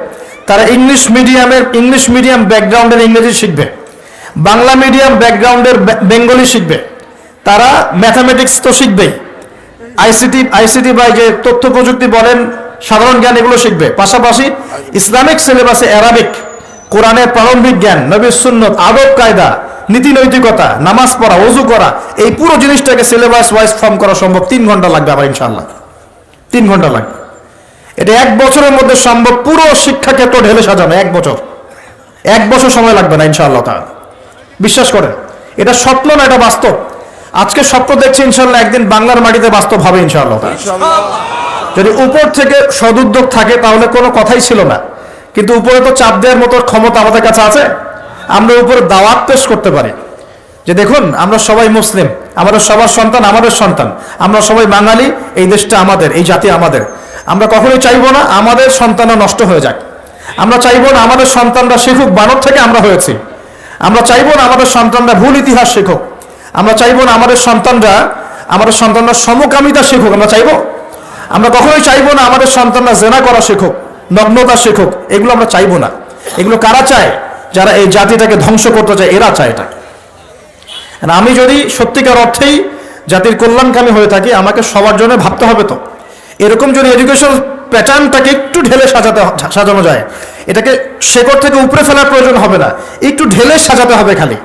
তারা ইংলিশ মিডিয়াম ব্যাকগ্রাউন্ডের ইংরেজি শিখবে, বাংলা মিডিয়াম ব্যাকগ্রাউন্ডের বেঙ্গলি শিখবে, তারা ম্যাথামেটিক্স তো শিখবেই, আইসিটি বা যে তথ্য প্রযুক্তি বলেন, সাধারণ জ্ঞান, এগুলো শিখবে। পাশাপাশি ইসলামিক সিলেবাসে অ্যারাবিক, কোরআনের প্রারম্ভিক জ্ঞান, নবীর সুন্নত, আদব কায়দা, নীতি নৈতিকতা, নামাজ পড়া, ওযু করা, এই পুরো জিনিসটাকে সিলেবাস ওয়াইজ ফর্ম করা সম্ভব। 3 ঘন্টা লাগবে আবার ইনশাআল্লাহ, 3 ঘন্টা লাগবে। এটা 1 বছরের মধ্যে সম্ভব, পুরো শিক্ষা ক্ষেত্র ঢেলে সাজানো। 1 বছর সময় লাগবে না ইনশাআল্লাহ তাআলা, বিশ্বাস করেন। এটা স্বপ্ন না, এটা বাস্তব। আজকে স্বপ্ন দেখছি, ইনশাআল্লাহ একদিন বাংলার মাটিতে বাস্তব হবে ইনশাআল্লাহ তাআলা। যদি উপর থেকে সদুদ্যোগ থাকে তাহলে কোনো কথাই ছিল না, কিন্তু উপরে তো চাপ দেওয়ার মতো ক্ষমতা আমাদের কাছে আছে। আমরা উপরে দাওয়াত পেশ করতে পারি যে দেখুন, আমরা সবাই মুসলিম, আমাদের সবার সন্তান আমাদের সন্তান, আমরা সবাই বাঙালি, এই দেশটা আমাদের, এই জাতি আমাদের। আমরা কখনোই চাইবো না আমাদের সন্তানরা নষ্ট হয়ে যাক, আমরা চাইবো না আমাদের সন্তানরা শিখুক বানর থেকে আমরা হয়েছি, আমরা চাইবো না আমাদের সন্তানরা ভুল ইতিহাস শিখুক, আমরা চাইবো না আমাদের সন্তানরা সমকামিতা শিখুক, আমরা চাইবো। আমরা কখনোই চাইবো না আমাদের সন্তানরা জেনা করা শিখুক, নগ্নতা শিখুক, এগুলো আমরা চাইবো না। এগুলো কারা চায়? যারা এই জাতিটাকে ধ্বংস করতে চায়, এরা চায় এটা। আমি যদি সত্যিকার অর্থেই জাতির কল্যাণকামী হয়ে থাকি, আমাকে সবার জন্য ভাবতে হবে। তো এরকম যদি এডুকেশন প্যাটার্নটাকে একটু ঢেলে সাজানো যায়, এটাকে শেকড় থেকে উপরে ফেলার প্রয়োজন হবে না, একটু ঢেলে সাজাতে হবে খালি।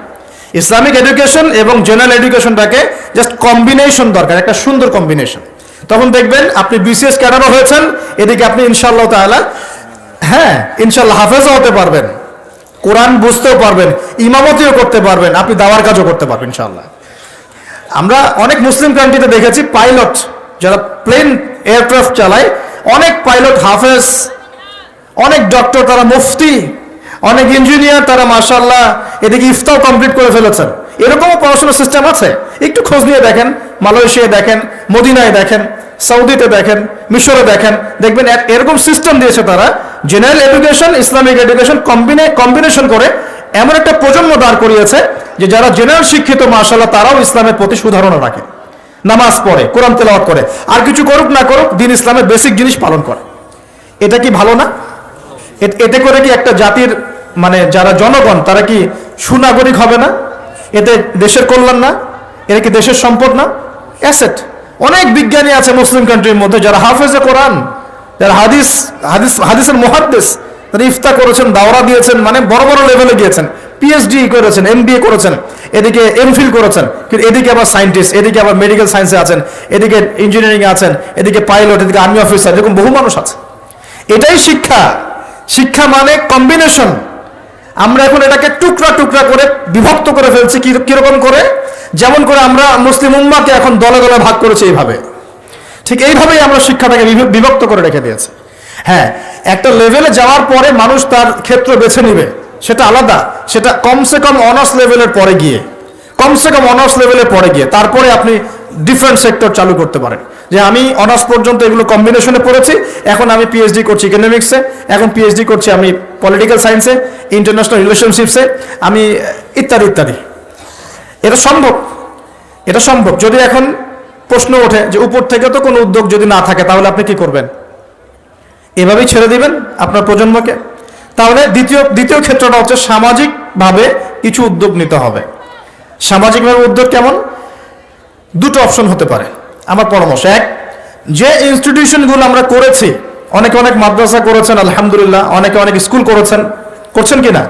ইসলামিক এডুকেশন এবং জেনারেল এডুকেশনটাকে জাস্ট কম্বিনেশন দরকার, একটা সুন্দর কম্বিনেশন। তখন দেখবেন আপনি বিসিএস ক্যাডারও হয়েছেন, এদিকে আপনি ইনশাআল্লাহ তাআলা ইনশাআল্লাহ হাফেজও হতে পারবেন, কোরআন বুঝতেও পারবেন, ইমামতিও করতে পারবেন, আপনি দাওয়ার কাজও করতে পারবেন ইনশাআল্লাহ। আমরা অনেক মুসলিম কান্ট্রিতে দেখেছি পাইলট যারা প্লেন এয়ারক্রাফট চালায়, অনেক পাইলট হাফেজ, অনেক ডক্টর তারা মুফতি, অনেক ইঞ্জিনিয়ার তারা মাশাআল্লাহ এদিকে ইফতাও কমপ্লিট করে ফেলেছেন। এরকমও পড়াশোনার সিস্টেম আছে, একটু খোঁজ নিয়ে দেখেন, মালয়েশিয়ায় দেখেন, মদিনায় দেখেন, সৌদিতে দেখেন, মিশরে দেখেন, দেখবেন এরকম সিস্টেম দিয়েছে তারা, general education Islamic education combination করে এমন একটা প্রজন্ম দাঁড় করিয়েছে যে যারা জেনারেল শিক্ষিত মাশাআল্লাহ তারাও ইসলামের প্রতি সুধারণা রাখে, নামাজ পড়ে, কোরআন তেলাওয়াত করে, আর কিছু করুক না করুক দিন ইসলামের বেসিক জিনিস পালন করে। এটা কি ভালো না? এতে করে কি একটা জাতির মানে যারা জনগণ তারা কি সুনাগরিক হবে না? এতে দেশের কল্যাণ না? এটা কি দেশের সম্পদ না? অ্যাসেট। অনেক বিজ্ঞানী আছে মুসলিম কান্ট্রির মধ্যে যারা হাফেজে কোরআন, যারা হাদিসের মুহাদ্দিস, তারা ইফতা করেছেন, দাওরা দিয়েছেন, মানে বড় বড় লেভেলে গিয়েছেন, পিএইচডি করেছেন, এমবিএ করেছেন, এদিকে এমফিল করেছেন, কিন্তু এদিকে আবার সায়েন্টিস্ট, এদিকে আবার মেডিকেল সায়েন্সে আছেন, এদিকে ইঞ্জিনিয়ারিং আছেন, এদিকে পাইলট, এদিকে আর্মি অফিসার, এরকম বহু মানুষ আছে। এটাই শিক্ষা। শিক্ষা মানে কম্বিনেশন। আমরা এখন এটাকে টুকরা টুকরা করে বিভক্ত করে ফেলছি। কিরকম করে? যেমন করে আমরা মুসলিম উম্মাহকে এখন দলে দলে ভাগ করেছি এইভাবে, ঠিক এইভাবেই আমরা শিক্ষাটাকে বিভক্ত করে রেখে দিয়েছি। হ্যাঁ, একটা লেভেলে যাওয়ার পরে মানুষ তার ক্ষেত্র বেছে নিবে, সেটা আলাদা। সেটা কমসে কম অনার্স লেভেলের পরে গিয়ে, তারপরে আপনি ডিফারেন্ট সেক্টর চালু করতে পারেন। যে আমি অনার্স পর্যন্ত এগুলো কম্বিনেশনে পড়েছি, এখন আমি পিএইচডি করছি ইকোনমিক্সে, এখন পিএইচডি করছি আমি পলিটিক্যাল সায়েন্সে, ইন্টারন্যাশনাল রিলেশনশিপসে, আমি ইত্যাদি ইত্যাদি। এটা সম্ভব। যদি এখন প্রশ্ন ওঠে যে উপর থেকে তো কোনো উদ্যোগ যদি না থাকে তাহলে আপনি কি করবেন? এভাবেই ছেড়ে দিবেন আপনার প্রজন্মকে? তাহলে দ্বিতীয় ক্ষেত্রটা হচ্ছে সামাজিকভাবে কিছু উদ্যোগ নিতে হবে। সামাজিকভাবে উদ্যোগ কেমন? দুটো অপশন হতে পারে আমার পরামর্শ। এক, যে ইনস্টিটিউশনগুলো আমরা করেছি, অনেক মাদ্রাসা করেছেন আলহামদুলিল্লাহ, অনেক স্কুল করছেন কিনা?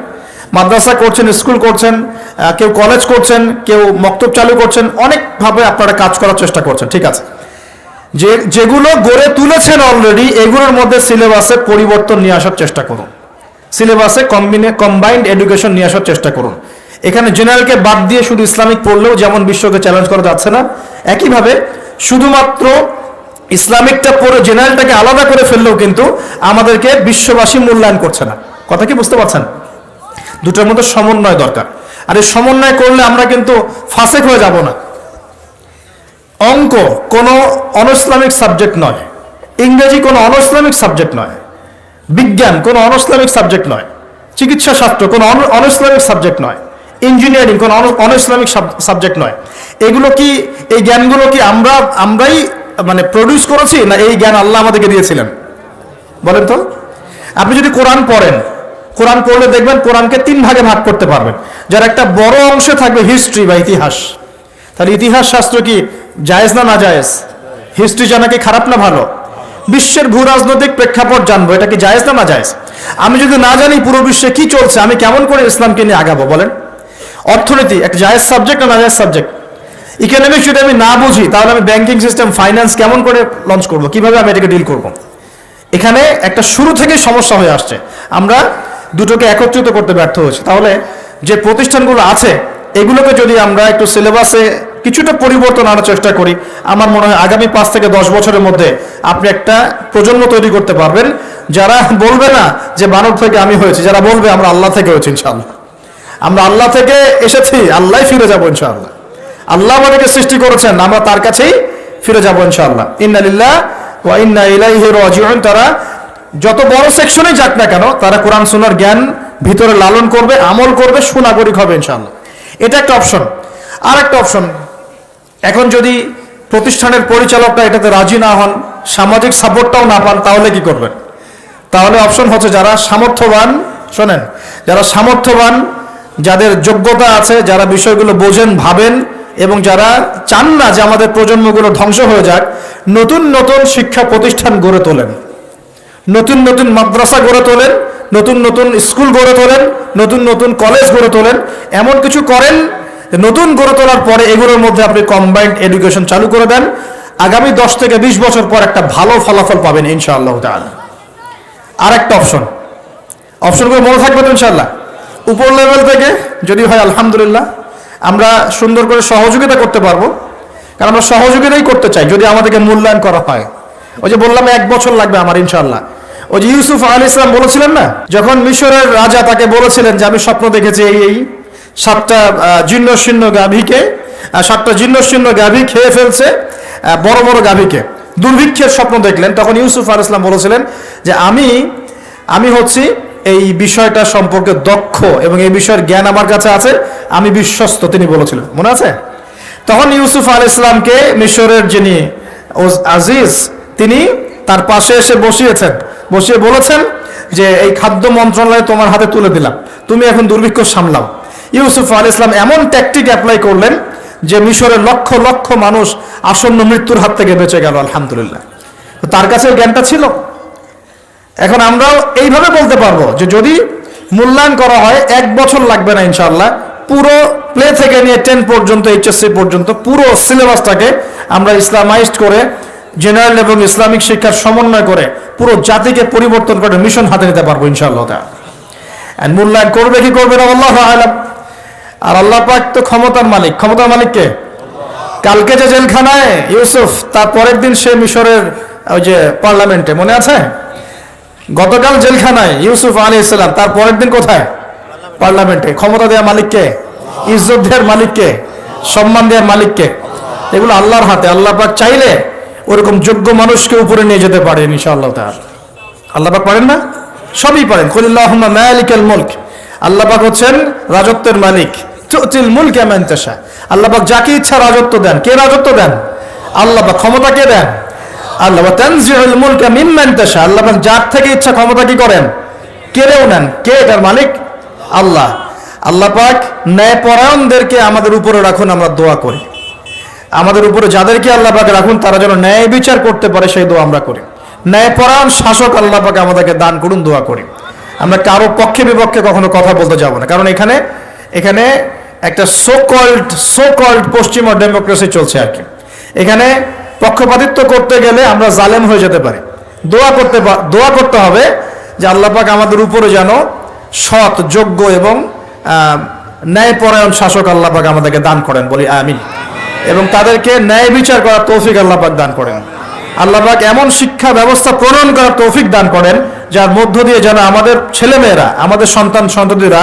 মাদ্রাসা করছেন, স্কুল করছেন, কেউ কলেজ করছেন, কেউ মক্তব চালু করছেন, অনেকভাবে আপনারা কাজ করার চেষ্টা করছেন, ঠিক আছে। যেগুলো গড়ে তুলেছেন অলরেডি, এগুলোর মধ্যে সিলেবাসে পরিবর্তন নিয়ে আসার চেষ্টা করুন। সিলেবাসে কম্বাইন্ড এডুকেশন নিয়ে আসার চেষ্টা করুন। এখানে জেনারেলকে বাদ দিয়ে শুধু ইসলামিক পড়লেও যেমন বিশ্বকে চ্যালেঞ্জ করা যাচ্ছে না, একইভাবে শুধুমাত্র ইসলামিকটা পড়ে জেনারেলটাকে আলাদা করে ফেললেও কিন্তু আমাদেরকে বিশ্ববাসী মূল্যায়ন করছে না। কথা কি বুঝতে পারছেন? দুটোর মধ্যে সমন্বয় দরকার। আর এই সমন্বয় করলে আমরা কিন্তু ফাসেক হয়ে যাব না। অঙ্ক কোনো অনইসলামিক সাবজেক্ট নয়, ইংরেজি কোনো অনইসলামিক সাবজেক্ট নয়, বিজ্ঞান কোনো অনইসলামিক সাবজেক্ট নয়, চিকিৎসা শাস্ত্র কোনো অনইসলামিক সাবজেক্ট নয়, ইঞ্জিনিয়ারিং কোনো অনইসলামিক সাবজেক্ট নয়। এগুলো কি, এই জ্ঞানগুলো কি আমরাই মানে প্রডিউস করেছি, না এই জ্ঞান আল্লাহ আমাদেরকে দিয়েছিলেন? বলেন তো। আপনি যদি কোরআন পড়লে দেখবেন কোরআনকে 3 ভাগে ভাগ করতে পারবেন, যার একটা বড় অংশে থাকবে হিস্ট্রি বা ইতিহাস। তাহলে ইতিহাস শাস্ত্র কি জায়েজ না না জায়েজ? হিস্ট্রি জানা কি খারাপ না ভালো? বিশ্বের ভূ রাজনৈতিক প্রেক্ষাপট জানবো, এটা কি জায়েজ না না জায়েজ? আমি যদি না জানি পুরো বিশ্বে কি চলছে, আমি কেমন করে ইসলামকে নিয়ে আগাবো বলেন? অর্থনীতি একটা জায়েজ সাবজেক্ট না জায়েজ সাবজেক্ট? ইকোনমিক্স যদি আমি না বুঝি তাহলে আমি ব্যাংকিং সিস্টেম, ফাইন্যান্স কেমন করে লঞ্চ করব, কিভাবে আমি এটাকে ডিল করব? এখানে একটা শুরু থেকেই সমস্যা হয়ে আসছে। আমরা দুটোকে একত্রিত করতে ব্যর্থ হয়েছি। তাহলে যে প্রতিষ্ঠানগুলো আছে এগুলোকে যদি আমরা একটু সিলেবাসে কিছুটা পরিবর্তন আনার চেষ্টা করি, আমার মনে হয় আগামী 5 থেকে 10 বছরের মধ্যে আপনি একটা প্রজন্ম তৈরি করতে পারবেন যারা বলবে না যে মানব থেকে আমি হয়েছি, যারা বলবে আমরা আল্লাহ থেকে হয়েছি ইনশাআল্লাহ, আমরা আল্লাহ থেকে এসেছি, আল্লাহ ফিরে যাবো ইনশাআল্লাহ। আল্লাহ আমাদেরকে সৃষ্টি করেছেন, আমরা তার কাছেই ফিরে যাবো ইনশাআল্লাহ। ইন্না লিল্লাহি ওয়া ইন্না ইলাইহি রাজিউন। তারা যত বড় সেকশনে যাক না কেন, তারা কোরআন সুন্নাহর জ্ঞান ভিতরে লালন করবে, আমল করবে, সুনাগরিক হবে ইনশাআল্লাহ। এটা একটা অপশন। আর একটা অপশন, এখন যদি প্রতিষ্ঠানের পরিচালকরা এটাতে রাজি না হন, সামাজিক সাপোর্টটাও না পান, তাহলে কি করবেন? তাহলে অপশন হচ্ছে যারা সামর্থ্যবান, শোনেন, যারা সামর্থ্যবান, যাদের যোগ্যতা আছে, যারা বিষয়গুলো বোঝেন, ভাবেন এবং যারা চান না যে আমাদের প্রজন্মগুলো ধ্বংস হয়ে যাক, নতুন নতুন শিক্ষা প্রতিষ্ঠান গড়ে তোলেন, নতুন নতুন মাদ্রাসা গড়ে তোলেন, নতুন নতুন স্কুল গড়ে তোলেন, নতুন নতুন কলেজ গড়ে তোলেন, এমন কিছু করেন নতুন গড়ে তোলার পরে এগুলোর মধ্যে আপনি কম্বাইন্ড এডুকেশন চালু করে দেন। আগামী 10 থেকে 20 বছর পর একটা ভালো ফলাফল পাবেন ইনশাআল্লাহ তাআলা। আর একটা অপশনগুলো মনে থাকবে তো ইনশাআল্লাহ। উপর লেভেল থেকে যদি হয় আলহামদুলিল্লাহ, আমরা সুন্দর করে সহযোগিতা করতে পারবো, কারণ আমরা সহযোগিতাই করতে চাই যদি আমাদেরকে মূল্যায়ন করা হয়। ওই যে বললাম 1 বছর লাগবে আমার ইনশাআল্লাহ। ওই যে ইউসুফ আলাইহিস সালাম বলেছিলেন না, যখন মিশরের রাজা তাকে বলেছিলেন যে আমি স্বপ্ন দেখেছি এই 7টা জীর্ণশীর্ণ গাভীকে, 7টা জীর্ণশীর্ণ গাভী খেয়ে ফেলছে বড় বড় গাভীকে, দুর্ভিক্ষের স্বপ্ন দেখলেন। তখন ইউসুফ আলাইহিস সালাম বলেছিলেন যে আমি হচ্ছি এই বিষয়টা সম্পর্কে দক্ষ এবং এই বিষয়ের জ্ঞান আমার কাছে আছে, আমি বিশ্বস্ত, তিনি বলেছিলেন, মনে আছে? তখন ইউসুফ আলাইহিস সালামকে মিশরের যিনি আজিজ তিনি তার পাশে এসে বসিয়ে বলেছেন যে এই খাদ্য মন্ত্রণালয় তোমার হাতে তুলে দিলাম, তুমি এখন দুর্ভিক্ষ সামলাও। ইউসুফ আলাইহিস সালাম এমন ট্যাকটিক অ্যাপ্লাই করলেন যে মিশরের লক্ষ লক্ষ মানুষ আসন্ন মৃত্যুর হাত থেকে বেঁচে গেল আলহামদুলিল্লাহ। তার কাছে জ্ঞানটা ছিল। এখন আমরাও এইভাবে বলতে পারবো যে যদি মূল্যায়ন করা হয় 1 বছর লাগবে না ইনশাআল্লাহ, পুরো প্লে থেকে নিয়ে 10 পর্যন্ত, এইচএসসি পর্যন্ত পুরো সিলেবাসটাকে আমরা ইসলামাইজড করে, জেনারেল এবং ইসলামিক শিক্ষার সমন্বয় করে পুরো জাতিকে পরিবর্তন করে মিশন হাতে নিতে পারবো ইনশাআল্লাহ তাআলা। আর মূল্যায়ন করবে কি করবে না আল্লাহু আ'লাম। আর আল্লাহ পাক তো ক্ষমতার মালিক কে? কালকে যে জেলখানায় ইউসুফ, তার পরের দিন সে মিশরের ওই যে পার্লামেন্টে, মনে আছে? গতকাল জেলখানায় ইউসুফ আলাইহিস সালাম, তার পরের দিন কোথায়? পার্লামেন্টে। ক্ষমতা দেওয়ার মালিককে, ইজ্জত দেওয়ার মালিককে, সম্মান দেওয়ার মালিককে। এগুলো আল্লাহর হাতে। আল্লাহ পাক চাইলে ওরকম যোগ্য মানুষকে উপরে নিয়ে যেতে পারেন ইনশাআল্লাহ তাআলা। আল্লাহ পাক পারেন না? সবই পারেন। কুলিল্লাহুম্মা মালিকাল মুলক, আল্লাহ পাক হচ্ছেন রাজত্বের মালিক। তুতিল মুলকা মান তাশা, আল্লাহ পাক যাকে ইচ্ছা রাজত্ব দেন। কে রাজত্ব দেন? আল্লাহ পাক। ক্ষমতা কে দেন? আল্লাহ। ওয়া তানজিউল মুলকা মিম্মান তাশা, আল্লাহ পাক যার থেকে ইচ্ছা ক্ষমতা কি করেন? কেড়েও নেন। কে এটার মালিক? আল্লাহ। আল্লাহ পাক ন্যায়পরায়ণদেরকে আমাদের উপরে রাখুন, আমরা দোয়া করি। আমাদের উপরে যাদেরকে আল্লাহ পাক রাখুন তারা যেন ন্যায় বিচার করতে পারে সেই দোয়া আমরা করি। ন্যায়পরায়ণ শাসক আল্লাহ পাক আমাদেরকে দান করুন, দোয়া করি। আমরা কারো পক্ষে বিপক্ষে কখনো কথা বলতে যাব না, কারণ এখানে একটা সো কল্ড পশ্চিমা ডেমোক্রেসি চলছে আর কি। এখানে পক্ষপাতিত্ব করতে গেলে আমরা জালেম হয়ে যেতে পারি। দোয়া করতে হবে যে আল্লাহ পাক আমাদের উপরে যেন সৎ, যোগ্য এবং ন্যায়পরায়ণ শাসক আল্লাহ পাক আমাদেরকে দান করেন, বলি আমিন। এবং তাদেরকে ন্যায় বিচার করার তৌফিক আল্লাহ পাক দান করেন। আল্লাহ পাক এমন শিক্ষা ব্যবস্থা প্রণয়ন করার তৌফিক দান করেন যার মধ্য দিয়ে যেন আমাদের ছেলেমেয়েরা, আমাদের সন্তানরা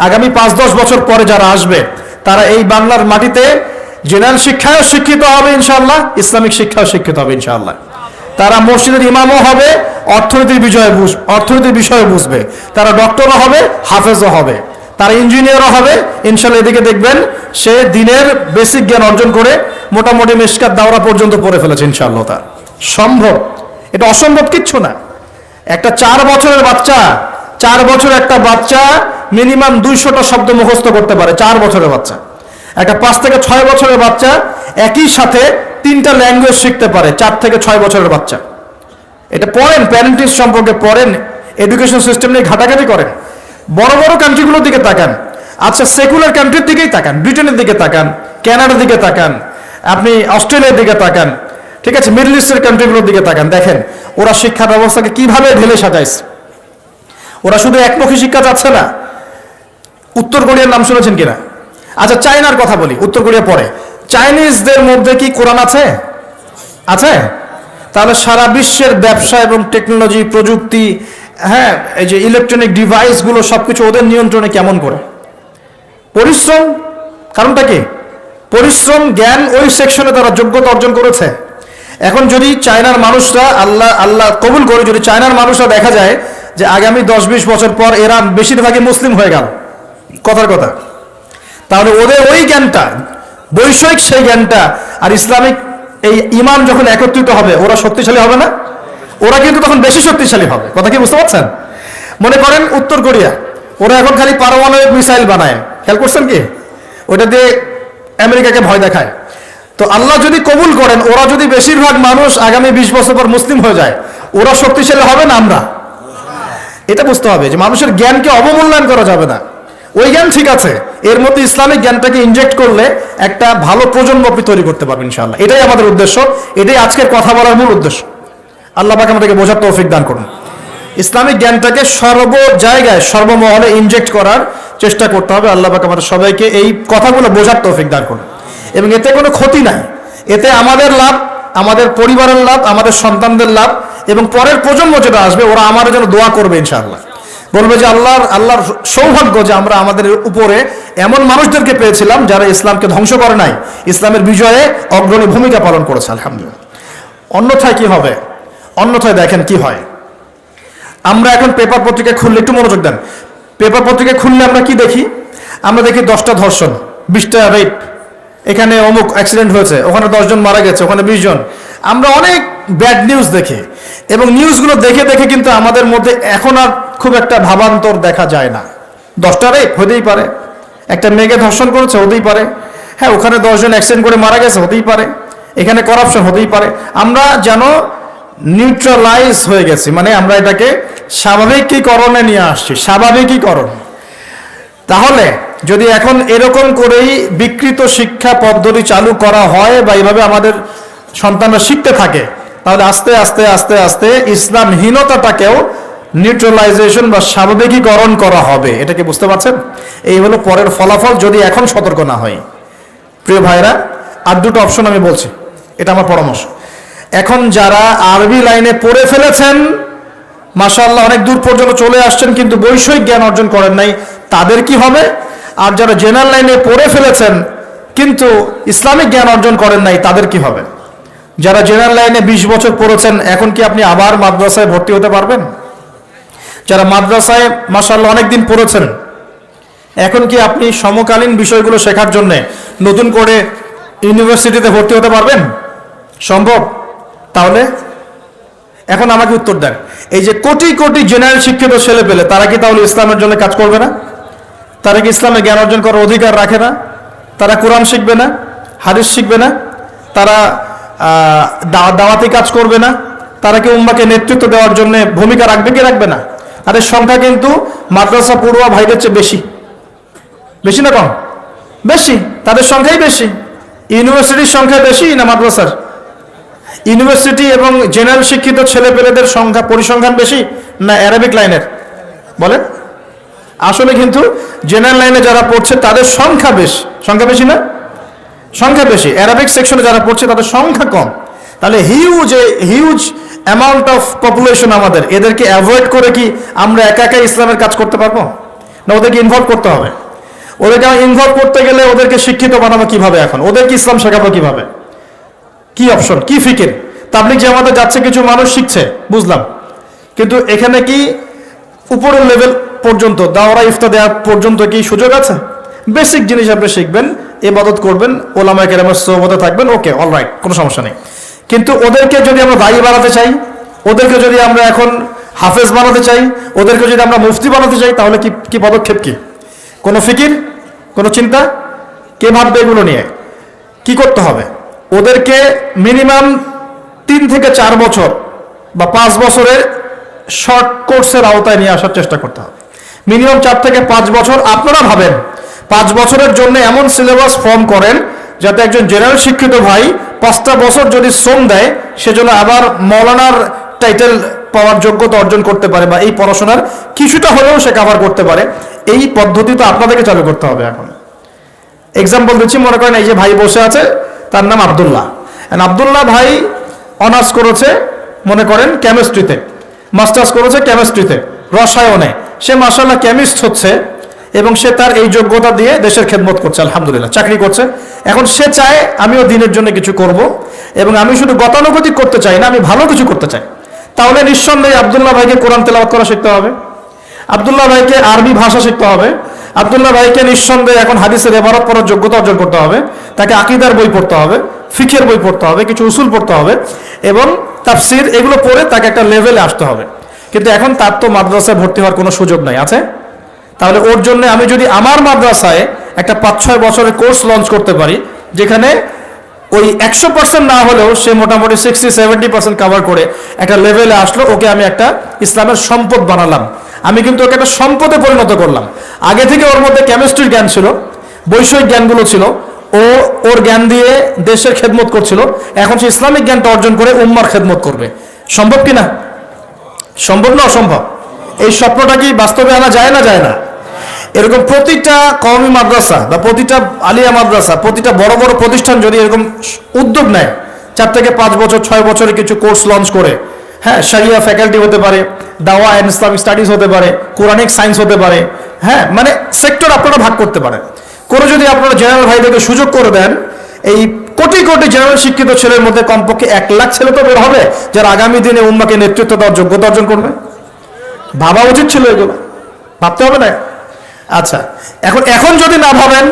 আগামী 5-10 বছর পরে যারা আসবে তারা এই বাংলার মাটিতে জেনারেল শিক্ষায়ও শিক্ষিত হবে ইনশাআল্লাহ, ইসলামিক শিক্ষাও শিক্ষিত হবে ইনশাআল্লাহ। তারা মসজিদের ইমামও হবে, অর্থনীতির বিষয়ে বুঝবে। তারা ডক্টরও হবে, হাফেজও হবে, তারা ইঞ্জিনিয়ারও হবে ইনশাআল্লাহ। এদিকে দেখবেন সে দিনের বেসিক জ্ঞান অর্জন করে মোটামুটি মিশকাত দাওরা পর্যন্ত পড়ে ফেলেছে ইনশাআল্লাহ। তার সম্ভব, এটা অসম্ভব কিচ্ছু না। একটা 4 বছরের বাচ্চা মিনিমাম 200টা শব্দ মুখস্থ করতে পারে। 4 বছরের বাচ্চা। একটা 5 থেকে 6 বছরের বাচ্চা একই সাথে 3টা ল্যাঙ্গুয়েজ শিখতে পারে। 4 থেকে 6 বছরের বাচ্চা। এটা পড়েন, প্যারেন্টিং সম্পর্কে পড়েন, এডুকেশন সিস্টেম নিয়ে ঘাটাঘাটি করেন। বড় বড় কান্ট্রিগুলোর দিকে তাকান। আচ্ছা, সেকুলার কান্ট্রির দিকেই তাকান, ব্রিটেনের দিকে তাকান, কানাডার দিকে তাকান, আপনি অস্ট্রেলিয়ার দিকে তাকান, ঠিক আছে, মিডল ইস্টের কান্ট্রিগুলোর দিকে তাকান। দেখেন ওরা শিক্ষা ব্যবস্থাকে কিভাবে ঢেলে সাজাইছে। ওরা শুধু একমুখী শিক্ষা চাচ্ছে না। উত্তর কোরিয়ার নাম শুনেছেন কিনা? আচ্ছা, চায়নার কথা বলি। উত্তর কোরিয়া পরে চাইনিজদের মধ্যে কি কোরআন আছে? তাহলে সারা বিশ্বের ব্যবসা এবং টেকনোলজি, প্রযুক্তি, হ্যাঁ, এই যে ইলেকট্রনিক ডিভাইসগুলো সবকিছু ওদের নিয়ন্ত্রণে কেমন করে? পরিশ্রম। কারণটা কি? পরিশ্রম, জ্ঞান, ওই সেকশনে তারা যোগ্যতা অর্জন করেছে। এখন যদি চায়নার মানুষরা, আল্লাহ কবুল করে, যদি চায়নার মানুষরা দেখা যায় যে আগামী 10-20 বছর পর এরা বেশিরভাগই মুসলিম হয়ে গেল, কথার কথা, তাহলে ওদের ওই জ্ঞানটা, বৈষয়িক সেই জ্ঞানটা আর ইসলামিক এই ইমান যখন একত্রিত হবে, ওরা শক্তিশালী হবে না? ওরা কিন্তু তখন বেশি শক্তিশালী হবে। কথা কি বুঝতে পারছেন? মনে করেন উত্তর কোরিয়া, ওরা এখন খালি পারমাণবিক মিসাইল বানায়, খেয়াল করছেন কি? ওটা দিয়ে আমেরিকাকে ভয় দেখায়। তো আল্লাহ যদি কবুল করেন, ওরা যদি বেশিরভাগ মানুষ আগামী 20 বছর পর মুসলিম হয়ে যায়, ওরা শক্তিশালী হবে না আমরা? এটা বুঝতে হবে যে মানুষের জ্ঞানকে অবমূল্যায়ন করা যাবে না। ওই জ্ঞান ঠিক আছে, এর মধ্যে ইসলামিক জ্ঞানটাকে ইনজেক্ট করলে একটা ভালো প্রজন্ম আপনি তৈরি করতে পারবেন ইনশাআল্লাহ। এটাই আমাদের উদ্দেশ্য, এটাই আজকের কথা বলার মূল উদ্দেশ্য। আল্লাহ পাক আমাদেরকে বোঝার তৌফিক দান করুন। ইসলামিক জ্ঞানটাকে সর্ব জায়গায় সর্বমহলে ইনজেক্ট করার চেষ্টা করতে হবে। আল্লাহ পাক আমাদের সবাইকে এই কথাগুলো বোঝার তৌফিক দান করুন। এবং এতে কোনো ক্ষতি নাই, এতে আমাদের লাভ, আমাদের পরিবারের লাভ, আমাদের সন্তানদের লাভ, এবং পরের প্রজন্ম যেটা আসবে ওরা আমার জন্য দোয়া করবে ইনশাআল্লাহ। বলবে যে আল্লাহর সৌভাগ্য যে আমরা আমাদের উপরে এমন মানুষদেরকে পেয়েছিলাম যারা ইসলামকে ধ্বংস করে নাই, ইসলামের বিজয়ে অগ্রণী ভূমিকা পালন করেছে, আলহামদুলিল্লাহ। অন্যথায় কি হবে? অন্যথায় দেখেন কি হয়। আমরা এখন পেপার পত্রিকা খুললে, একটু মনোযোগ দেন, পেপার পত্রিকা খুললে আমরা কি দেখি? আমরা দেখি 10টা ধর্ষণ, 20টা রেপ, এখানে অমুক অ্যাক্সিডেন্ট হয়েছে, ওখানে 10 জন মারা গেছে, ওখানে 20 জন। আমরা অনেক ব্যাড নিউজ দেখি, এবং নিউজগুলো দেখে দেখে কিন্তু আমাদের মধ্যে এখন আর খুব একটা ভাবান্তর দেখা যায় না। 10টা রেপ হতেই পারে, একটা মেয়েকে ধর্ষণ করেছে হতেই পারে, হ্যাঁ ওখানে 10 জন অ্যাক্সিডেন্ট করে মারা গেছে হতেই পারে, এখানে করাপশন হতেই পারে। আমরা যেন নিউট্রালাইজ হয়ে গেছি, মানে আমরা এটাকে স্বাভাবিকীকরণে নিয়ে আসছি, স্বাভাবিকীকরণ। তাহলে যদি এখন এরকম করেই বিকৃত শিক্ষা পদ্ধতি চালু করা হয় বা এইভাবে আমাদের সন্তানরা শিখতে থাকে, তাহলে আস্তে আস্তে আস্তে আস্তে ইসলামহীনতাটাকেও নিউট্রালাইজেশন বা স্বাভাবিকীকরণ করা হবে। এটা কি বুঝতে পারছেন? এই হলো পরের ফলাফল যদি এখন সতর্ক না হয়। প্রিয় ভাইরা, আর দুটো অপশন আমি বলছি, এটা আমার পরামর্শ। এখন যারা আরবি লাইনে পড়ে ফেলেছেন, মাশাআল্লাহ অনেক দূর পর্যন্ত চলে আসছেন, কিন্তু বৈষয়িক জ্ঞান অর্জন করেন নাই, তাদের কি হবে? আর যারা জেনারেল লাইনে পড়ে ফেলেছেন কিন্তু ইসলামিক জ্ঞান অর্জন করেন নাই, তাদের কি হবে? যারা জেনারেল লাইনে 20 বছর পড়েছেন, এখন কি আপনি আবার মাদ্রাসায় ভর্তি হতে পারবেন? যারা মাদ্রাসায় মাশাআল্লাহ অনেকদিন পড়েছেন, এখন কি আপনি সমকালীন বিষয়গুলো শেখার জন্য নতুন করে ইউনিভার্সিটিতে ভর্তি হতে পারবেন? সম্ভব? তাহলে এখন আমাকে উত্তর দেন, এই যে কোটি কোটি জেনারেল শিক্ষিত ছেলে পেলে, তারা কি তাহলে ইসলামের জন্য কাজ করবে না? তারা কি ইসলামে জ্ঞান অর্জন করার অধিকার রাখে না? তারা কোরআন শিখবে না? হাদিস শিখবে না? তারা দাওয়াতি কাজ করবে না? তারা কি উম্মাকে নেতৃত্ব দেওয়ার জন্য ভূমিকা রাখবে কি রাখবে না? তাদের সংখ্যা কিন্তু মাদ্রাসা পড়ুয়া ভাইদের চেয়ে বেশি। বেশি না কম? বেশি, তাদের সংখ্যাই বেশি। ইউনিভার্সিটির সংখ্যা বেশি না মাদ্রাসার? ইউনিভার্সিটি এবং জেনারেল শিক্ষিত ছেলে পেলেদের সংখ্যা পরিসংখ্যান বেশি না অ্যারাবিক লাইনের? বলেন। আসলে কিন্তু জেনারেল লাইনে যারা পড়ছে তাদের সংখ্যা বেশি। সংখ্যা বেশি না? সংখ্যা বেশি। অ্যারাবিক সেকশনে যারা পড়ছে তাদের সংখ্যা কম। তাহলে হিউজ অ্যামাউন্ট অফ পপুলেশন আমাদের, এদেরকে অ্যাভয়েড করে কি আমরা একা একা ইসলামের কাজ করতে পারবো না? ওদেরকে ইনভলভ করতে হবে। ওদেরকে ইনভলভ করতে গেলে ওদেরকে শিক্ষিত বানাবো কিভাবে? এখন ওদেরকে ইসলাম শেখাবো কিভাবে? কি অপশন, কি ফিকির? তাবলিগ জামাতে যাচ্ছে, কিছু মানুষ শিখছে, বুঝলাম, কিন্তু এখানে কি উপরের লেভেল পর্যন্ত দাওরা ইফতা দেওয়া পর্যন্ত কি সুযোগ আছে? বেসিক জিনিস আপনি শিখবেন, ইবাদত করবেন, ওলামায়ে কেরামের সোহবতে থাকবেন, ওকে অলরাইট, কোনো সমস্যা নেই। কিন্তু ওদেরকে যদি আমরা দায়ী বানাতে চাই, ওদেরকে যদি আমরা এখন হাফেজ বানাতে চাই, ওদেরকে যদি আমরা মুফতি বানাতে চাই, তাহলে কি পদক্ষেপ কি? কোনো ফিকির, কোনো চিন্তা? কে ভাববে এগুলো নিয়ে? কি করতে হবে? ওদেরকে মিনিমাম 3 থেকে 4 বছর বা 5 বছরের শর্ট কোর্সের আওতায় নিয়ে আসার চেষ্টা করতে হবে। মিনিমাম 4 থেকে 5 বছর। আপনারা ভাবেন 5 বছরের জন্য এমন সিলেবাস ফর্ম করেন যাতে একজন জেনারেল শিক্ষিত ভাই 5টা বছর যদি শ্রম দেয়, সেজন্য আবার মৌলানার টাইটেল পাওয়ার যোগ্যতা অর্জন করতে পারে, বা এই পড়াশোনার কিছুটা হলেও সে কভার করতে পারে। এই পদ্ধতি তো আপনাদেরকে চালু করতে হবে। এখন এক্সাম্পল দিচ্ছি, মনে করেন এই যে ভাই বসে আছে, তার নাম আব্দুল্লাহ। আব্দুল্লাহ ভাই অনার্স করেছে মনে করেন কেমিস্ট্রিতে, মাস্টার্স করেছে কেমিস্ট্রিতে, রসায়নে। সে মাশাআল্লাহ কেমিস্ট হচ্ছে এবং সে তার এই যোগ্যতা দিয়ে দেশের খেদমত করছে, আলহামদুলিল্লাহ, চাকরি করছে। এখন সে চায় আমিও দিনের জন্য কিছু করব, এবং আমি শুধু গতানুগতিক করতে চাই না, আমি ভালো কিছু করতে চাই। তাহলে নিঃসন্দেহে আব্দুল্লাহ ভাইকে কোরআন তেলাওয়াত করা শিখতে হবে, আব্দুল্লাহ ভাইকে আরবি ভাষা শিখতে হবে, আব্দুল্লাহ ভাইকে নিঃসন্দেহে এখন হাদিসের ইবারত পড়ার যোগ্যতা অর্জন করতে হবে, তাকে আকীদার বই পড়তে হবে, ফিকহের বই পড়তে হবে, কিছু উসুল পড়তে হবে, এবং তাফসির, এগুলো পড়ে তাকে একটা লেভেলে আসতে হবে। কিন্তু এখন তার তো মাদ্রাসায় ভর্তি হওয়ার কোনো সুযোগ নাই, আছে? তাহলে ওর জন্য আমি যদি আমার মাদ্রাসায় একটা 5-6 বছরের কোর্স লঞ্চ করতে পারি, যেখানে ওই 100% না হলেও সে মোটামুটি 60-70% কভার করে একটা লেভেলে আসলো, ওকে আমি একটা ইসলামের সম্পদ বানালাম। আমি কিন্তু ওকে একটা সম্পদে পরিণত করলাম। আগে থেকে ওর মধ্যে কেমিস্ট্রির জ্ঞান ছিল, বৈষয়িক জ্ঞানগুলো ছিল, ও ওর জ্ঞান দিয়ে দেশের খেদমত করছিল, এখন সে ইসলামিক জ্ঞানটা অর্জন করে উম্মার খেদমত করবে। সম্ভব কি না? সম্ভব না অসম্ভব? এই স্বপ্নটা কি বাস্তবে আনা যায় না যায় না? এরকম প্রতিটা কওমি মাদ্রাসা বা প্রতিটা আলিয়া মাদ্রাসা, প্রতিটা বড় বড় প্রতিষ্ঠান যদি এরকম উদ্যোগ নেয়, 4 থেকে 5 বছর 6 বছরের কিছু কোর্স লঞ্চ করে, হ্যাঁ, শারিয়া ফ্যাকাল্টি হতে পারে, দাওয়া অ্যান্ড ইসলামিক স্টাডিজ হতে পারে, কোরআনিক সায়েন্স হতে পারে, হ্যাঁ, মানে সেক্টর আপনারা ভাগ করতে পারেন করে যদি আপনারা জেনারেল ভাইদেরকে সুযোগ করে দেন, এই কোটি কোটি জেনারেল শিক্ষিত ছেলের মধ্যে কমপক্ষে 1 লাখ ছেলে তো বের হবে যারা আগামী দিনে উম্মাকে নেতৃত্ব দেওয়ার যোগ্যতা অর্জন করবে। ভাবা উচিত ছিল, এগুলো ভাবতে হবে না? আচ্ছা, এখন যদি না ভাবেন,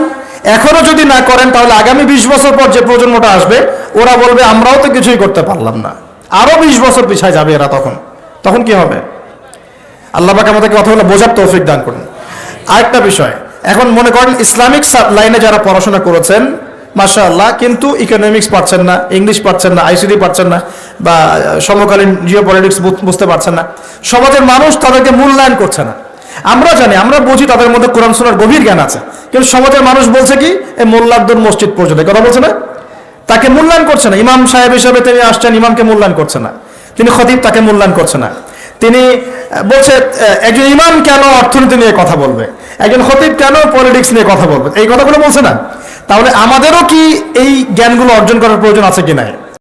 এখনো যদি না করেন, তাহলে আগামী 20 বছর পর যে প্রজন্মটা আসবে ওরা বলবে আমরাও তো কিছুই করতে পারলাম না, আরো 20 বছর পিছায় যাবে এরা। তখন কি হবে? আল্লাহ পাক আমাদেরকে কথাগুলো বোঝার তৌফিক দান করুন। আরেকটা বিষয়, এখন মনে করেন ইসলামিক লাইনে যারা পড়াশোনা করেছেন মাশাআল্লাহ, কিন্তু ইকোনমিক্স পাচ্ছেন না, ইংলিশ পাচ্ছেন না, আইসিটি পাচ্ছেন না, বা সমকালীন জিও পলিটিক্স বুঝতে পারছেন না, সমাজের মানুষ তাদেরকে মূল্যায়ন করছে না। আমরা জানি, আমরা বুঝি তাদের মধ্যে কোরআন সুন্নাহর গভীর জ্ঞান আছে, কিন্তু সমাজের মানুষ বলছে কি, এই মোল্লাদ্দুর মসজিদ পর্যন্ত, কথা বলছে না, তাকে মূল্যায়ন করছে না। ইমাম সাহেব হিসেবে তিনি আসছেন, ইমামকে মূল্যায়ন করছে না। তিনি খতিব, তাকে মূল্যায়ন করছে না। তিনি বলছে একজন ইমাম কেন অর্থনীতি নিয়ে কথা বলবে, একজন খতিব কেন পলিটিক্স নিয়ে কথা বলবে, এই কথাগুলো বলছে না। তাহলে আমাদেরও কি এই জ্ঞানগুলো অর্জন করার প্রয়োজন আছে কি নাই?